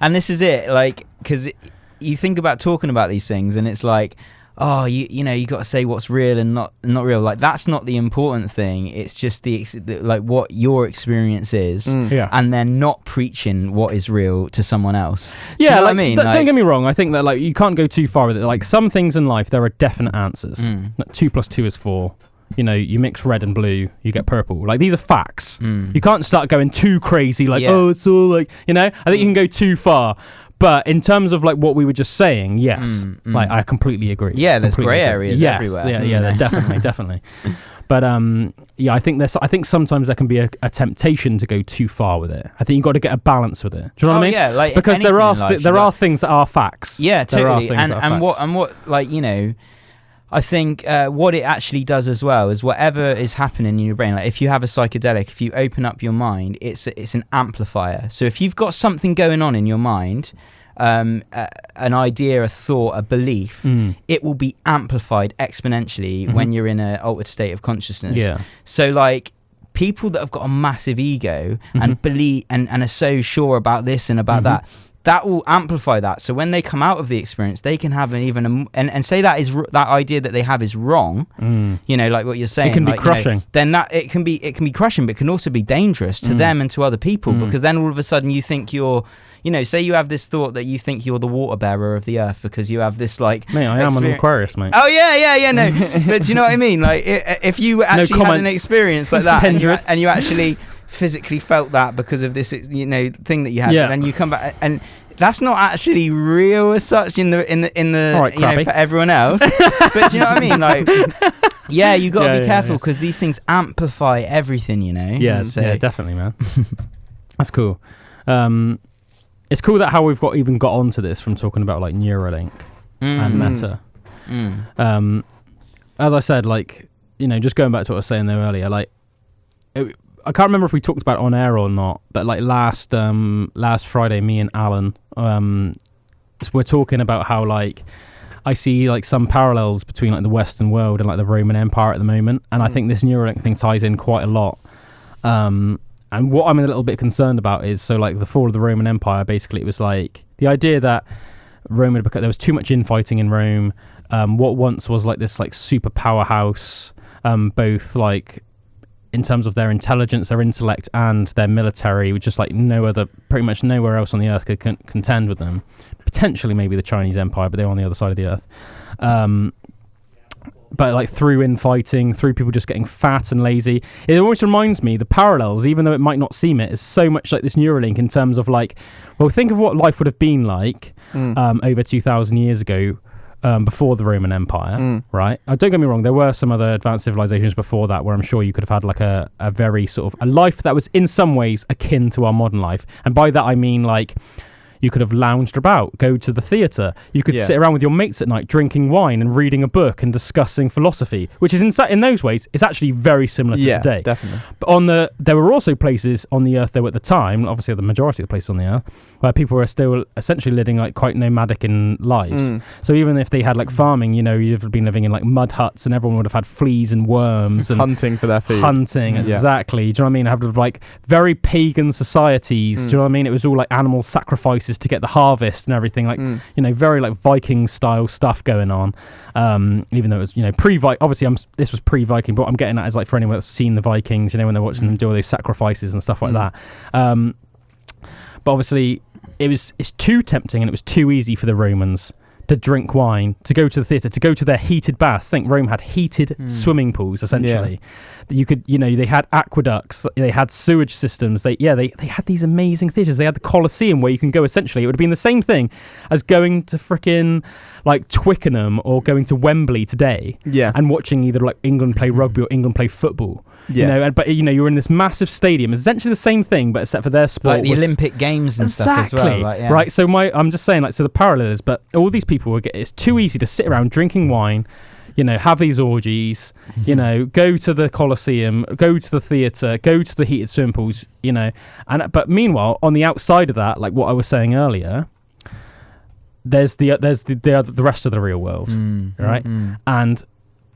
And this is it, like, because you think about talking about these things, and it's like, oh, you got to say what's real and not real. Like, that's not the important thing. It's just the like what your experience is, and then not preaching what is real to someone else. Do you know what I mean? Don't get me wrong. I think that, like, you can't go too far with it. Like, some things in life, there are definite answers. Like, 2 + 2 is 4. You mix red and blue, you get purple. Like, these are facts. You can't start going too crazy, like, oh, it's all like, I think you can go too far. But in terms of, like, what we were just saying, yes, like, I completely agree. Yeah, there's grey areas everywhere. Yeah, definitely. But I think sometimes there can be a temptation to go too far with it. I think you've got to get a balance with it. Do you know what I mean? Yeah, like, because there are things that are facts. Yeah, totally. And what like, I think what it actually does as well is whatever is happening in your brain, like if you have a psychedelic, if you open up your mind, it's an amplifier. So if you've got something going on in your mind, an idea, a thought, a belief, it will be amplified exponentially when you're in an altered state of consciousness. Yeah. So like people that have got a massive ego and believe and are so sure about this and about that will amplify that. So when they come out of the experience, they can have and say that that idea that they have is wrong. You know, like what you're saying. It can be like, crushing. You know, then that it can be crushing, but can also be dangerous to them and to other people because then all of a sudden you think you're, you know, say you have this thought that you think you're the water bearer of the earth because you have this like. Mate, I am an Aquarius, mate. Oh yeah, no. But do you know what I mean? Like if you actually had an experience like that and you actually physically felt that because of this, you know, thing that you had, and then you come back and that's not actually real as such in the right, you know, for everyone else. But do you know what I mean? Like, yeah, you got to be careful because these things amplify everything, you know. Yeah, yeah, definitely, man. That's cool. It's cool that how we've even got onto this from talking about like Neuralink and Meta. As I said, like, you know, just going back to what I was saying there earlier, like, I can't remember if we talked about it on air or not, but like last Friday, me and Alan, we're talking about how like I see like some parallels between like the Western world and like the Roman Empire at the moment, and I think this Neuralink thing ties in quite a lot. And what I'm a little bit concerned about is, so like the fall of the Roman Empire, basically it was like the idea that Rome had there was too much infighting in Rome. What once was like this like super powerhouse, both like in terms of their intelligence, their intellect, and their military, which just like pretty much nowhere else on the earth could contend with them. Potentially maybe the Chinese Empire, but they're on the other side of the earth. But like through infighting, through people just getting fat and lazy, it always reminds me, the parallels, even though it might not seem it, is so much like this Neuralink in terms of like, well, think of what life would have been like over 2,000 years ago, before the Roman Empire, right? Don't get me wrong, there were some other advanced civilizations before that where I'm sure you could have had like a very sort of a life that was in some ways akin to our modern life. And by that I mean like you could have lounged about, go to the theatre. You could sit around with your mates at night drinking wine and reading a book and discussing philosophy, which is in those ways, it's actually very similar to today. Yeah, definitely. But there were also places on the earth, though, at the time, obviously the majority of the places on the earth, where people were still essentially living like quite nomadic in lives. So even if they had like farming, you know, you'd have been living in like mud huts and everyone would have had fleas and worms and hunting for their food. Hunting, exactly. Do you know what I mean? Have like very pagan societies. Do you know what I mean? It was all like animal sacrifices to get the harvest and everything, like you know, very like Viking style stuff going on. Even though it was, you know, obviously this was pre-Viking, but what I'm getting at is like for anyone that's seen the Vikings, you know, when they're watching them do all those sacrifices and stuff like that. But obviously it's too tempting and it was too easy for the Romans to drink wine, to go to the theatre, to go to their heated baths. I think Rome had heated swimming pools, essentially. That you could, you know, they had aqueducts, they had sewage systems. They had these amazing theatres. They had the Colosseum where you can go, essentially. It would have been the same thing as going to frickin' like Twickenham or going to Wembley today and watching either like England play rugby or England play football. You know, but you know, you're in this massive stadium. It's essentially the same thing, but except for their sport. Like the Olympic Games and stuff as well. Like, right. So I'm just saying, like, so the parallel is, but all these people it's too easy to sit around drinking wine, you know, have these orgies, you know, go to the Colosseum, go to the theatre, go to the heated swimming pools, you know, but meanwhile, on the outside of that, like what I was saying earlier, there's the rest of the real world, right? And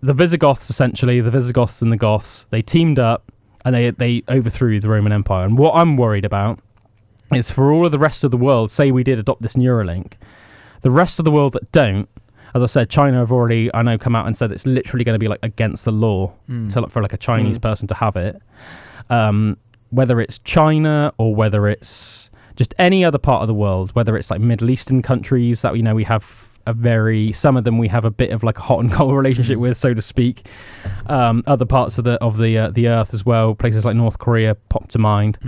the Visigoths, essentially, the Visigoths and the Goths, they teamed up and they overthrew the Roman Empire. And what I'm worried about is for all of the rest of the world, say we did adopt this Neuralink, the rest of the world that don't, as I said, China have already, I know, come out and said it's literally going to be like against the law for like a Chinese person to have it. Whether it's China or whether it's just any other part of the world, whether it's like Middle Eastern countries that, you know, we have some of them we have a bit of like a hot and cold relationship with, so to speak. Other parts of the earth as well, places like North Korea pop to mind.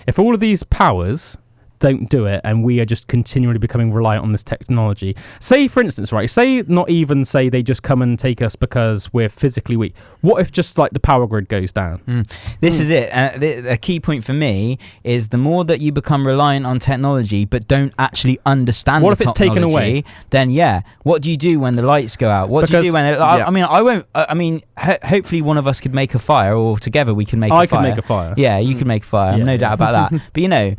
If all of these powers don't do it, and we are just continually becoming reliant on this technology. Say, for instance, right, say they just come and take us because we're physically weak. What if just like the power grid goes down? This is it. A key point for me is the more that you become reliant on technology but don't actually understand what if it's taken away? Then what do you do when the lights go out? What do you do when hopefully one of us could make a fire, or together we can make a fire. I can make a fire. Yeah, you can make a fire. No doubt about that. But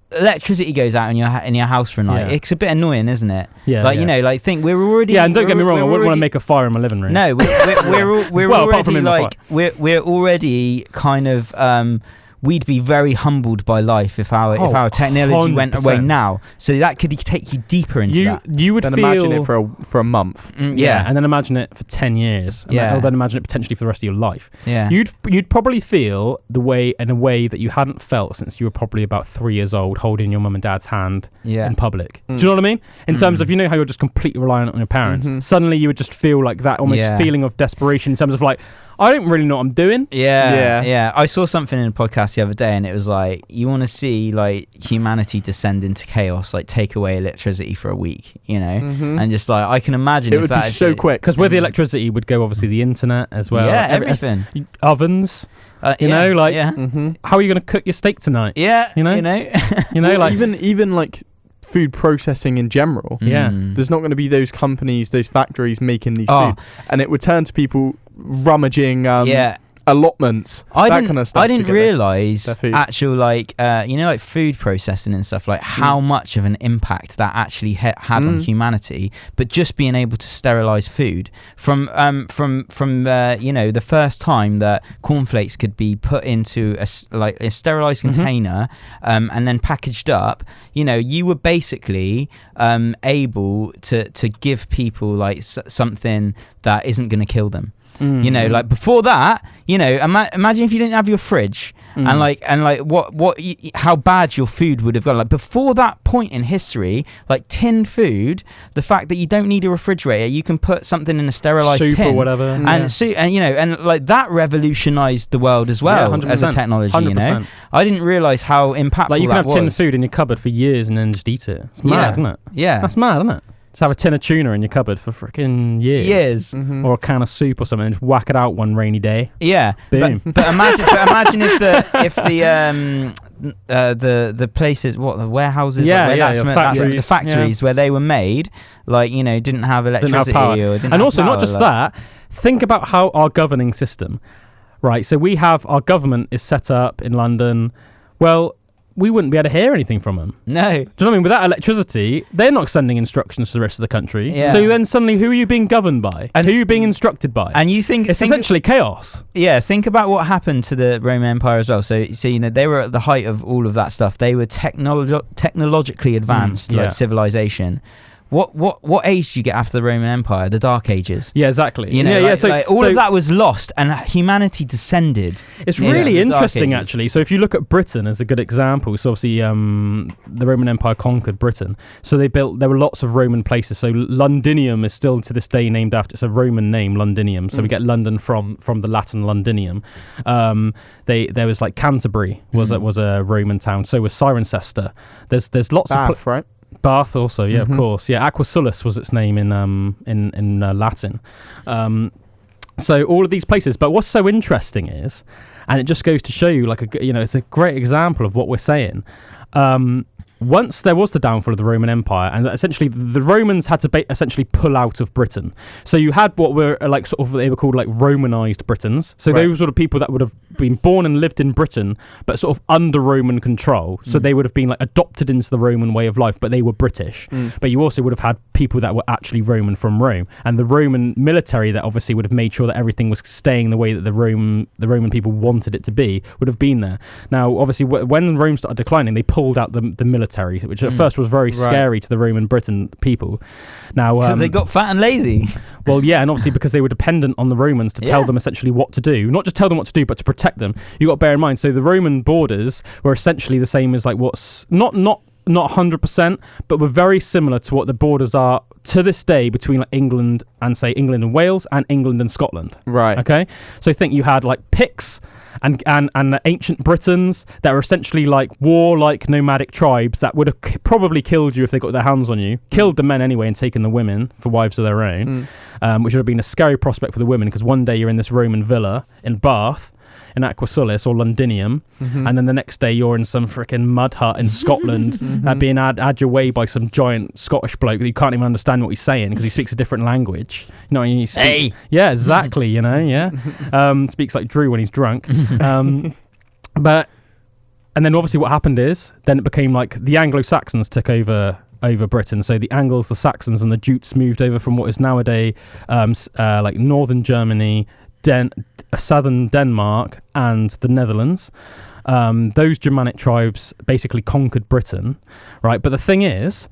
electricity goes out in your house for a night. It's a bit annoying, isn't it? Think we're already. Yeah, and don't get me wrong, I wouldn't want to make a fire in my living room. No, we're well, already we're already kind of. We'd be very humbled by life if our technology 100%. Went away now. So that could take you deeper into that. You would imagine it for a month. And then imagine it for 10 years. And then imagine it potentially for the rest of your life. Yeah. You'd probably feel the way in a way that you hadn't felt since you were probably about 3 years old, holding your mum and dad's hand in public. Do you know what I mean? In terms of, how you're just completely reliant on your parents. Suddenly you would just feel like that almost feeling of desperation in terms of like, I don't really know what I'm doing. Yeah. I saw something in a podcast the other day, and it was like, you want to see like humanity descend into chaos, like take away electricity for a week, and just like I can imagine it would be so quick, because with the electricity would go obviously the internet as well. Yeah, everything. Ovens. How are you going to cook your steak tonight? Yeah, like even like food processing in general. There's not going to be those companies, those factories making these food, and it would turn to people rummaging allotments, kind of stuff. I didn't realise actual like food processing and stuff, like how much of an impact that actually had on humanity. But just being able to sterilise food from the first time that cornflakes could be put into a sterilised container and then packaged up, you were basically able to give people like something that isn't going to kill them. Like before that, imagine if you didn't have your fridge and how bad your food would have gone. Like before that point in history, like tinned food, the fact that you don't need a refrigerator, you can put something in a sterilized soup tin or whatever, and like that revolutionized the world as well as a technology. 100%. I didn't realize how impactful. Like you can that have tinned food in your cupboard for years and then just eat it. It's mad, isn't it? Yeah, that's mad, isn't it? Just have a tin of tuna in your cupboard for freaking years. Or a can of soup or something, and just whack it out one rainy day. Yeah, boom. But imagine if the places, the warehouses, the factories where they were made, didn't have electricity, didn't have power, not just that. Think about how our governing system, right? So we have our government is set up in London. Well, we wouldn't be able to hear anything from them. No. Do you know what I mean? Without electricity, they're not sending instructions to the rest of the country. Yeah. So then suddenly, who are you being governed by? And who are you being instructed by? And you think it's essentially chaos. Yeah, think about what happened to the Roman Empire as well. So they were at the height of all of that stuff. They were technologically advanced, civilization. What age do you get after the Roman Empire? The Dark Ages. Yeah, exactly. So all of that was lost, and humanity descended. It's really interesting, actually. So if you look at Britain as a good example, so obviously the Roman Empire conquered Britain. So there were lots of Roman places. So Londinium is still to this day named after. It's a Roman name, Londinium. So we get London from the Latin Londinium. There was like Canterbury was a Roman town. So was Cirencester. There's lots of right. Bath also, of course. Yeah, Aquasulus was its name in Latin. So all of these places. But what's so interesting is, and it just goes to show you, it's a great example of what we're saying. Once there was the downfall of the Roman Empire, and essentially the Romans had to essentially pull out of Britain. So you had what were they were called like Romanized Britons. So those were the people that would have been born and lived in Britain, but sort of under Roman control. So they would have been like adopted into the Roman way of life, but they were British. But you also would have had people that were actually Roman from Rome, and the Roman military that obviously would have made sure that everything was staying the way that the Roman people wanted it to be would have been there. Now, obviously, when Rome started declining, they pulled out the military, which at first was very scary to the Roman Britain people. Now, because they got fat and lazy. Well, yeah, and obviously because they were dependent on the Romans to tell them essentially what to do. Not just tell them what to do, but to protect them. You got to bear in mind, so the Roman borders were essentially the same as like what's not not 100%, but were very similar to what the borders are to this day between like England and, say, England and Wales and England and Scotland. Right. Okay? So think you had like Picts and the ancient Britons that were essentially like warlike nomadic tribes that would have probably killed you if they got their hands on you. Killed the men anyway and taken the women for wives of their own, which would have been a scary prospect for the women, because one day you're in this Roman villa in Bath, in Aquasulis or Londinium, and then the next day you're in some freaking mud hut in Scotland, being had your way by some giant Scottish bloke that you can't even understand what he's saying because he speaks a different language. You know, he speaks, hey, yeah, exactly. You know, yeah, speaks like Drew when he's drunk. But and then obviously what happened is then it became like the Anglo-Saxons took over Britain. So the Angles, the Saxons, and the Jutes moved over from what is nowadays like northern Germany, southern Denmark, and the Netherlands. Those Germanic tribes basically conquered Britain, right? But the thing is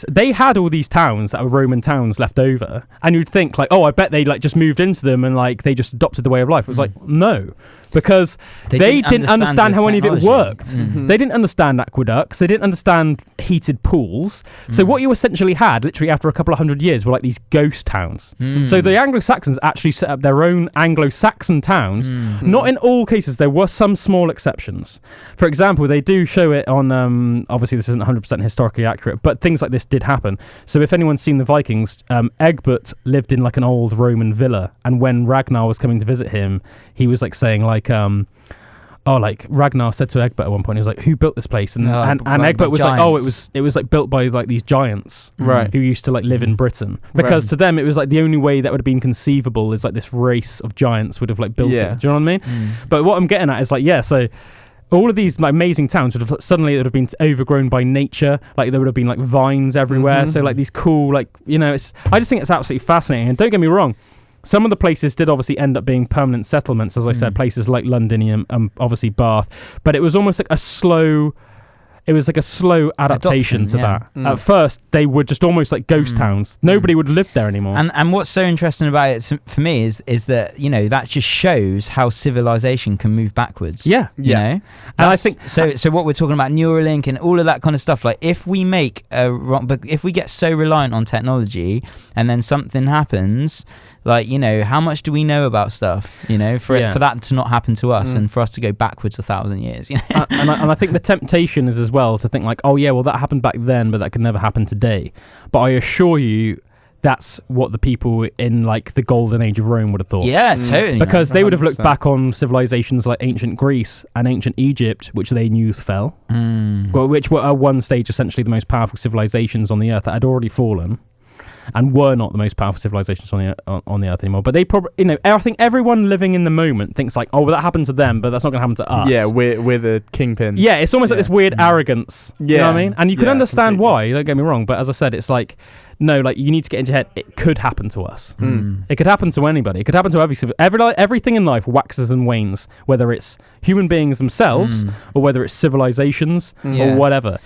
they had all these towns that were Roman towns left over, and you'd think like, oh, I bet they like just moved into them and like they just adopted the way of life. It was like, no, because they didn't understand how any of it worked. They didn't understand aqueducts. They didn't understand heated pools. So what you essentially had, literally after a couple of hundred years, were like these ghost towns. So the Anglo-Saxons actually set up their own Anglo-Saxon towns. Not in all cases. There were some small exceptions. For example, they do show it on, obviously this isn't 100% historically accurate, but things like this did happen. So if anyone's seen the Vikings, Egbert lived in like an old Roman villa, and when Ragnar was coming to visit him, he was like saying like, like Ragnar said to Egbert at one point, he was like, who built this place? And Egbert was like, oh, it was like built by like these giants, right, who used to like live in Britain, because to them it was like the only way that would have been conceivable is like this race of giants would have like built it. Do you know what I mean? But what I'm getting at is like, so all of these like amazing towns would have suddenly would have been overgrown by nature. Like there would have been like vines everywhere. So like these cool, like, you know, I just think it's absolutely fascinating. And don't get me wrong, some of the places did obviously end up being permanent settlements, as I said, places like Londinium, obviously Bath. But it was almost like a slow adaptation to that. At first, they were just almost like ghost towns. Nobody would live there anymore. And what's so interesting about it for me is that, you know, that just shows how civilization can move backwards. Yeah. You know? And I think so what we're talking about, Neuralink and all of that kind of stuff, like if we if we get so reliant on technology and then something happens, like, you know, how much do we know about stuff, you know, for that to not happen to us and for us to go backwards 1,000 years, you know? and I think the temptation is as well to think like, oh yeah, well that happened back then, but that could never happen today. But I assure you, that's what the people in like the golden age of Rome would have thought. Yeah, totally. Because they would have looked back on civilizations like ancient Greece and ancient Egypt, which they knew fell, which were at one stage essentially the most powerful civilizations on the earth that had already fallen, and were not the most powerful civilizations on the earth anymore. But they probably, you know, I think everyone living in the moment thinks like, oh, well, that happened to them, but that's not going to happen to us. Yeah, we're the kingpin. Yeah, it's almost like this weird arrogance. Yeah. You know what I mean? And you can understand why, don't get me wrong, but as I said, it's like, no, like you need to get into your head, it could happen to us. It could happen to anybody. It could happen to everything in life waxes and wanes, whether it's human beings themselves or whether it's civilizations or whatever.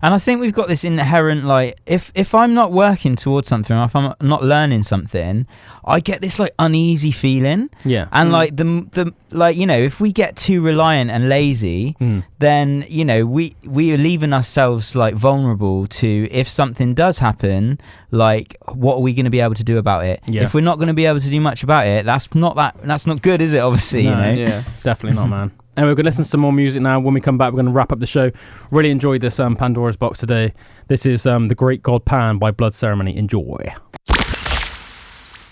And I think we've got this inherent, like, if I'm not working towards something, or if I'm not learning something, I get this like uneasy feeling. Yeah. And like the like, you know, if we get too reliant and lazy, then, you know, we are leaving ourselves like vulnerable to, if something does happen, like what are we going to be able to do about it? Yeah. If we're not going to be able to do much about it, that's not good, is it? Obviously, no, you know. Yeah, definitely not, man. And we're going to listen to some more music now. When we come back, we're going to wrap up the show. Really enjoyed this Pandora's Box today. This is The Great God Pan by Blood Ceremony. Enjoy.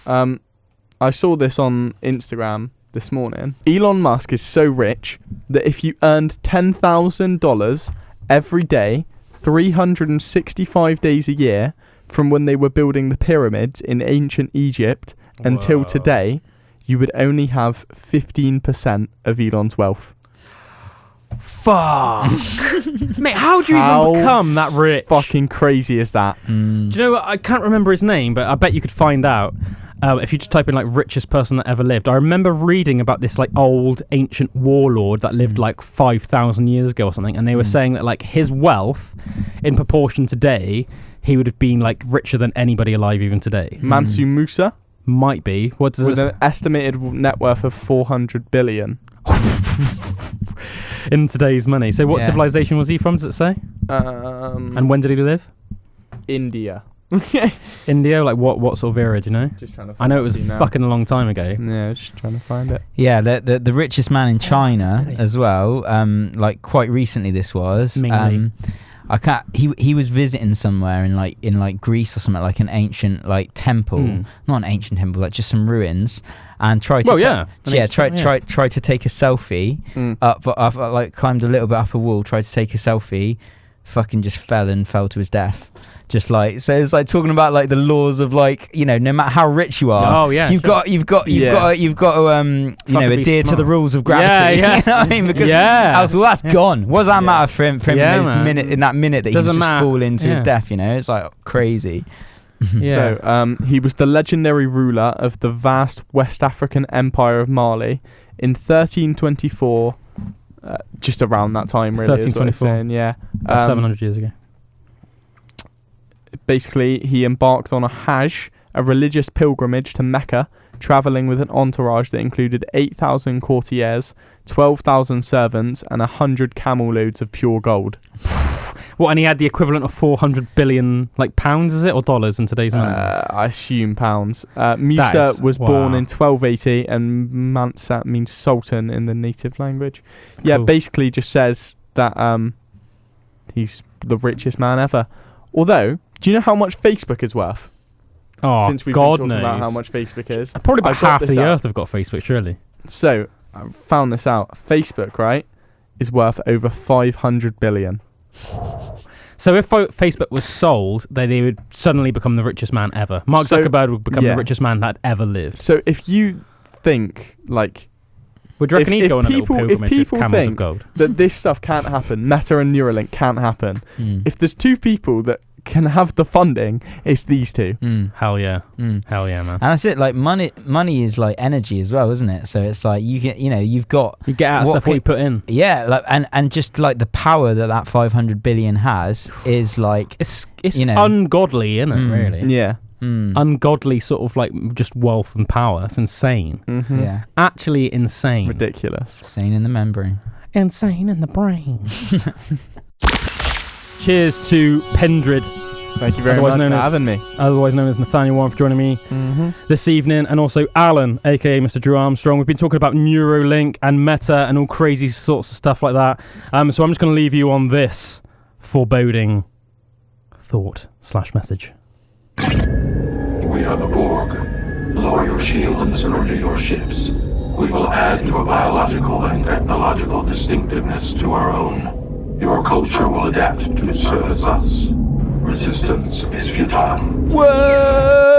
I saw this on Instagram this morning. Elon Musk is so rich that if you earned $10,000 every day, 365 days a year, from when they were building the pyramids in ancient Egypt until today, you would only have 15% of Elon's wealth. Fuck. Mate, how do you even become that rich? Fucking crazy is that? Do you know what? I can't remember his name, but I bet you could find out. If you just type in like richest person that ever lived. I remember reading about this like old ancient warlord that lived like 5,000 years ago or something, and they were saying that like his wealth in proportion today, he would have been like richer than anybody alive even today. Mansu Musa? Might be. What does with an estimated net worth of 400 billion. in today's money. So what civilization was he from, does it say? And when did he live? India. India? Like what sort of era, do you know? Just trying to I know it was fucking a long time ago. Yeah, just trying to find it. Yeah, the richest man in China as well. Like quite recently, this was. I can't. He was visiting somewhere in like Greece or something, like an ancient like temple, not an ancient temple, like just some ruins, and tried to try to take a selfie up, like climbed a little bit up a wall, tried to take a selfie, fucking just fell to his death. Just like, so it's like talking about like the laws of like, you know, no matter how rich you are, you've got to adhere to the rules of gravity. You know what I mean? Because else, well, that's gone. What does that matter for him in that minute that he was just falling to his death? You know, it's like crazy. So he was the legendary ruler of the vast West African empire of Mali in 1324. Just around that time, really. 1324. About 700 years ago. Basically, he embarked on a Hajj, a religious pilgrimage to Mecca, travelling with an entourage that included 8,000 courtiers, 12,000 servants, and 100 camel loads of pure gold. What, and he had the equivalent of 400 billion, like pounds, is it, or dollars in today's money? I assume pounds. Musa was born in 1280, and Mansat means sultan in the native language. Cool. Yeah, basically just says that he's the richest man ever. Although, do you know how much Facebook is worth? Oh, Since we've God been knows. talking about how much Facebook is. Probably about half the earth have got Facebook, surely. So, I found this out. Facebook, right, is worth over 500 billion. So if Facebook was sold, then they would suddenly become the richest man ever. Mark Zuckerberg would become the richest man that ever lived. So if you think, like... Would you reckon he'd go on a little pilgrimage with camels of gold? That this stuff can't happen, Meta and Neuralink can't happen. If there's two people that can have the funding, it's these two. Hell yeah. Hell yeah, man. And that's it. Like money is like energy as well, isn't it? So it's like you get, you know, you get out of stuff what you put in. Yeah, like and just like the power that 500 billion has is like it's you know, ungodly, isn't it? Really? Yeah. Ungodly sort of like just wealth and power. It's insane. Yeah. Actually insane. Ridiculous. Insane in the membrane. Insane in the brain. Cheers to Pendrid. Thank you very much for having me. Otherwise known as Nathaniel Warren, for joining me this evening, and also Alan, aka Mr. Drew Armstrong. We've been talking about Neuralink and Meta and all crazy sorts of stuff like that. So I'm just going to leave you on this foreboding thought/message. We are the Borg. Lower your shields and surrender your ships. We will add your biological and technological distinctiveness to our own. Your culture will adapt to service us. Resistance is futile. Whoa!